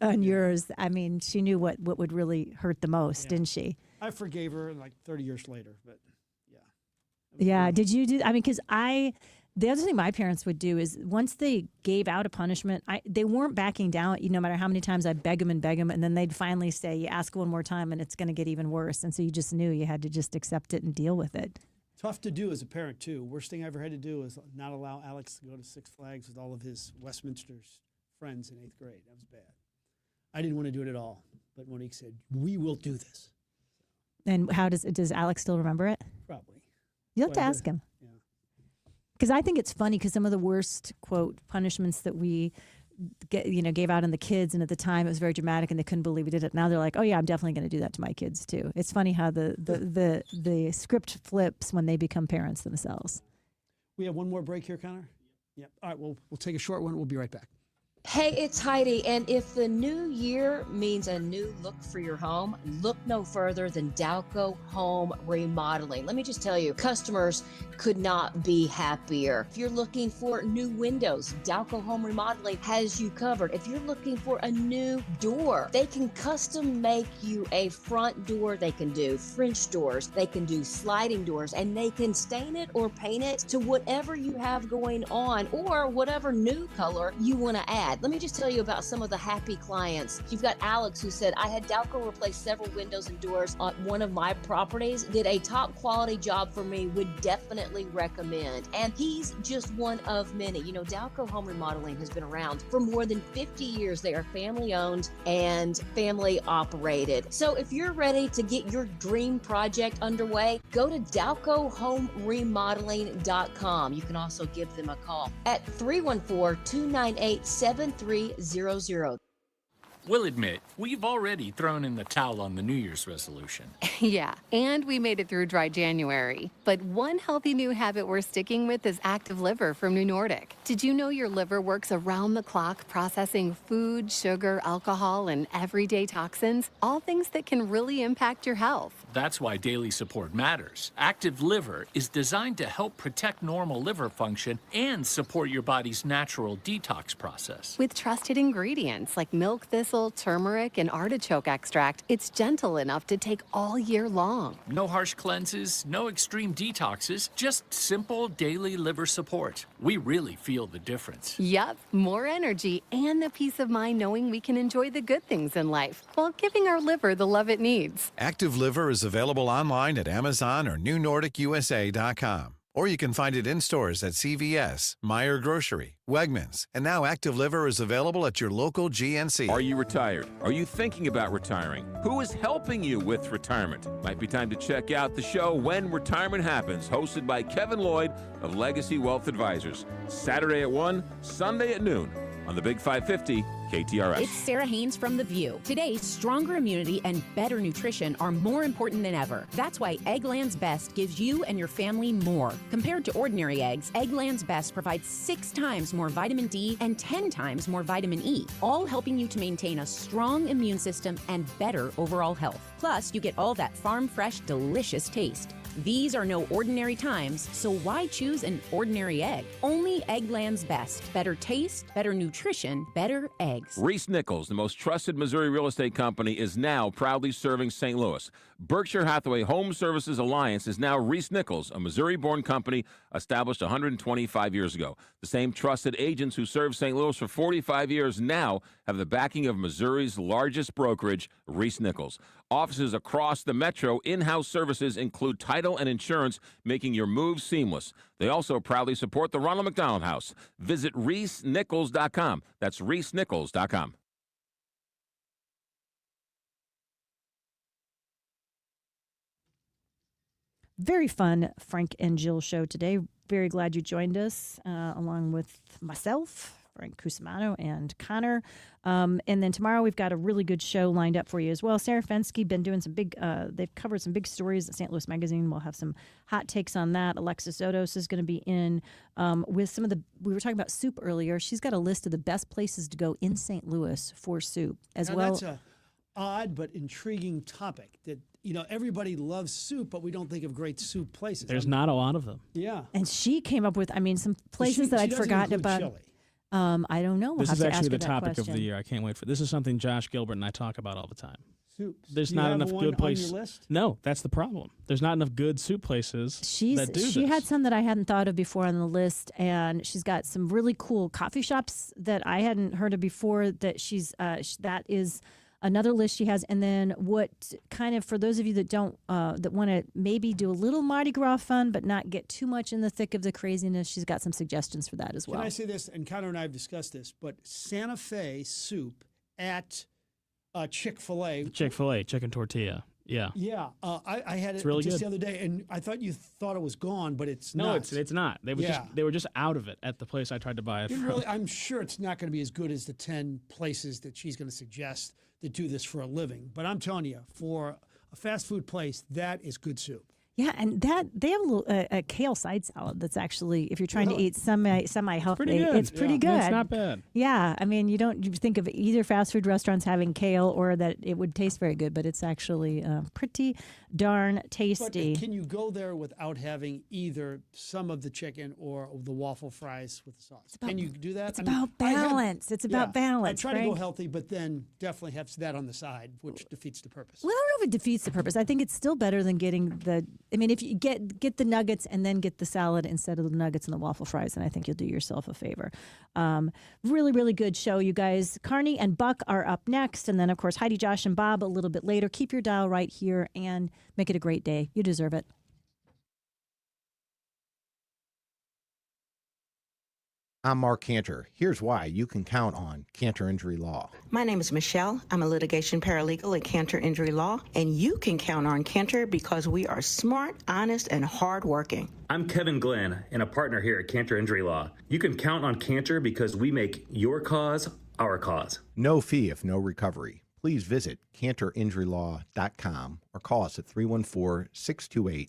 on yours, I mean, she knew what would really hurt the most, didn't she? I forgave her like 30 years later, but yeah. Yeah. Did you do? I mean, because the other thing my parents would do is once they gave out a punishment, they weren't backing down. No matter how many times I beg them, and then they'd finally say, "You ask one more time, and it's going to get even worse." And so you just knew you had to just accept it and deal with it. Tough to do as a parent too. Worst thing I ever had to do was not allow Alex to go to Six Flags with all of his Westminster's friends in 8th grade. That was bad. I didn't want to do it at all, but Monique said, "We will do this." And how does Alex still remember it? Probably. You'll have to ask him. Because I think it's funny because some of the worst, quote, punishments that we gave out on the kids, and at the time it was very dramatic and they couldn't believe we did it. Now they're like, oh yeah, I'm definitely going to do that to my kids too. It's funny how the script flips when they become parents themselves. We have one more break here, Connor? Yep. All right, we'll take a short one. We'll be right back. Hey, it's Heidi, and if the new year means a new look for your home, look no further than Dalco Home Remodeling. Let me just tell you, customers could not be happier. If you're looking for new windows, Dalco Home Remodeling has you covered. If you're looking for a new door, they can custom make you a front door. They can do French doors, they can do sliding doors, and they can stain it or paint it to whatever you have going on or whatever new color you want to add. Let me just tell you about some of the happy clients. You've got Alex, who said, I had Dalco replace several windows and doors on one of my properties, did a top quality job for me, would definitely recommend. And he's just one of many. You know, Dalco Home Remodeling has been around for more than 50 years. They are family owned and family operated. So if you're ready to get your dream project underway, go to DalcoHomeRemodeling.com. You can also give them a call at 314-298-7300. We'll admit, we've already thrown in the towel on the New Year's resolution. Yeah, and we made it through dry January. But one healthy new habit we're sticking with is Active Liver from New Nordic. Did you know your liver works around the clock processing food, sugar, alcohol, and everyday toxins? All things that can really impact your health. That's why daily support matters. Active Liver is designed to help protect normal liver function and support your body's natural detox process. With trusted ingredients like milk thistle, turmeric, and artichoke extract, it's gentle enough to take all year long. No harsh cleanses, no extreme detoxes, just simple daily liver support. We really feel the difference. Yup, more energy and the peace of mind knowing we can enjoy the good things in life while giving our liver the love it needs. Active Liver is available online at Amazon or NewNordicUSA.com. Or you can find it in stores at CVS, Meijer Grocery, Wegmans, and now Active Liver is available at your local GNC. Are you retired? Are you thinking about retiring? Who is helping you with retirement? Might be time to check out the show When Retirement Happens, hosted by Kevin Lloyd of Legacy Wealth Advisors. Saturday at 1, Sunday at noon on the Big 550 KTRS. It's Sarah Haynes from The View. Today, stronger immunity and better nutrition are more important than ever. That's why Eggland's Best gives you and your family more. Compared to ordinary eggs, Eggland's Best provides 6 times more vitamin D and 10 times more vitamin E, all helping you to maintain a strong immune system and better overall health. Plus, you get all that farm-fresh, delicious taste. These are no ordinary times, so why choose an ordinary egg? Only Eggland's Best. Better taste, better nutrition, better eggs. Reese Nichols, the most trusted Missouri real estate company, is now proudly serving St. Louis. Berkshire Hathaway Home Services Alliance is now Reese Nichols, a Missouri-born company established 125 years ago. The same trusted agents who served St. Louis for 45 years now have the backing of Missouri's largest brokerage, Reese Nichols. Offices across the metro, in-house services include title and insurance, making your move seamless. They also proudly support the Ronald McDonald House. Visit ReeseNichols.com. That's ReeseNichols.com. very fun Frank and Jill show today. Very glad you joined us, along with myself, Frank Cusimano, and Connor. And then tomorrow we've got a really good show lined up for you as well. Sarah Fensky been doing some big, they've covered some big stories at St. Louis Magazine. We'll have some hot takes on that. Alexis Odos is going to be in with some of the, we were talking about soup earlier. She's got a list of the best places to go in St. Louis for soup as now, well. That's a odd but intriguing topic that, everybody loves soup, but we don't think of great soup places. There's not a lot of them. Yeah. And she came up with, some places that I'd forgotten about. Chili. I don't know. We'll This have is to ask actually her the that topic question. of the year. I can't wait for this. Is something Josh Gilbert and I talk about all the time. Soups. There's Do you not have enough one good on places. your list? No, that's the problem. There's not enough good soup places that do this. She had some that I hadn't thought of before on the list, and she's got some really cool coffee shops that I hadn't heard of before. That that is another list she has. And then what kind of, for those of you that don't, that want to maybe do a little Mardi Gras fun, but not get too much in the thick of the craziness, she's got some suggestions for that as well. Can I say this? And Connor and I have discussed this, but Santa Fe soup at Chick-fil-A. Chick-fil-A, chicken tortilla. Yeah. Yeah. I had it really just good. the other day, and I thought you thought it was gone, but it's No, not. it's not. They were just out of it at the place I tried to buy it from. I'm sure it's not going to be as good as the 10 places that she's going to suggest that do this for a living. But I'm telling you, for a fast food place, that is good soup. Yeah, and that they have a kale side salad that's actually, if you're trying to eat semi healthy, it's pretty good. It's not bad. Yeah, you think of either fast food restaurants having kale or that it would taste very good, but it's actually pretty darn tasty. But can you go there without having either some of the chicken or the waffle fries with the sauce? Can you do that? It's about balance. It's about balance. I try to go Frank. healthy, but then definitely have that on the side, which defeats the purpose. Well, I don't know if it defeats the purpose. I think it's still better than getting if you get the nuggets and then get the salad instead of the nuggets and the waffle fries, then I think you'll do yourself a favor. Really, really good show, you guys. Carney and Buck are up next, and then, of course, Heidi, Josh, and Bob a little bit later. Keep your dial right here and make it a great day. You deserve it. I'm Mark Cantor. Here's why you can count on Cantor Injury Law. My name is Michelle. I'm a litigation paralegal at Cantor Injury Law, and you can count on Cantor because we are smart, honest, and hardworking. I'm Kevin Glenn, and a partner here at Cantor Injury Law. You can count on Cantor because we make your cause our cause. No fee if no recovery. Please visit cantorinjurylaw.com or call us at 314-628-0000.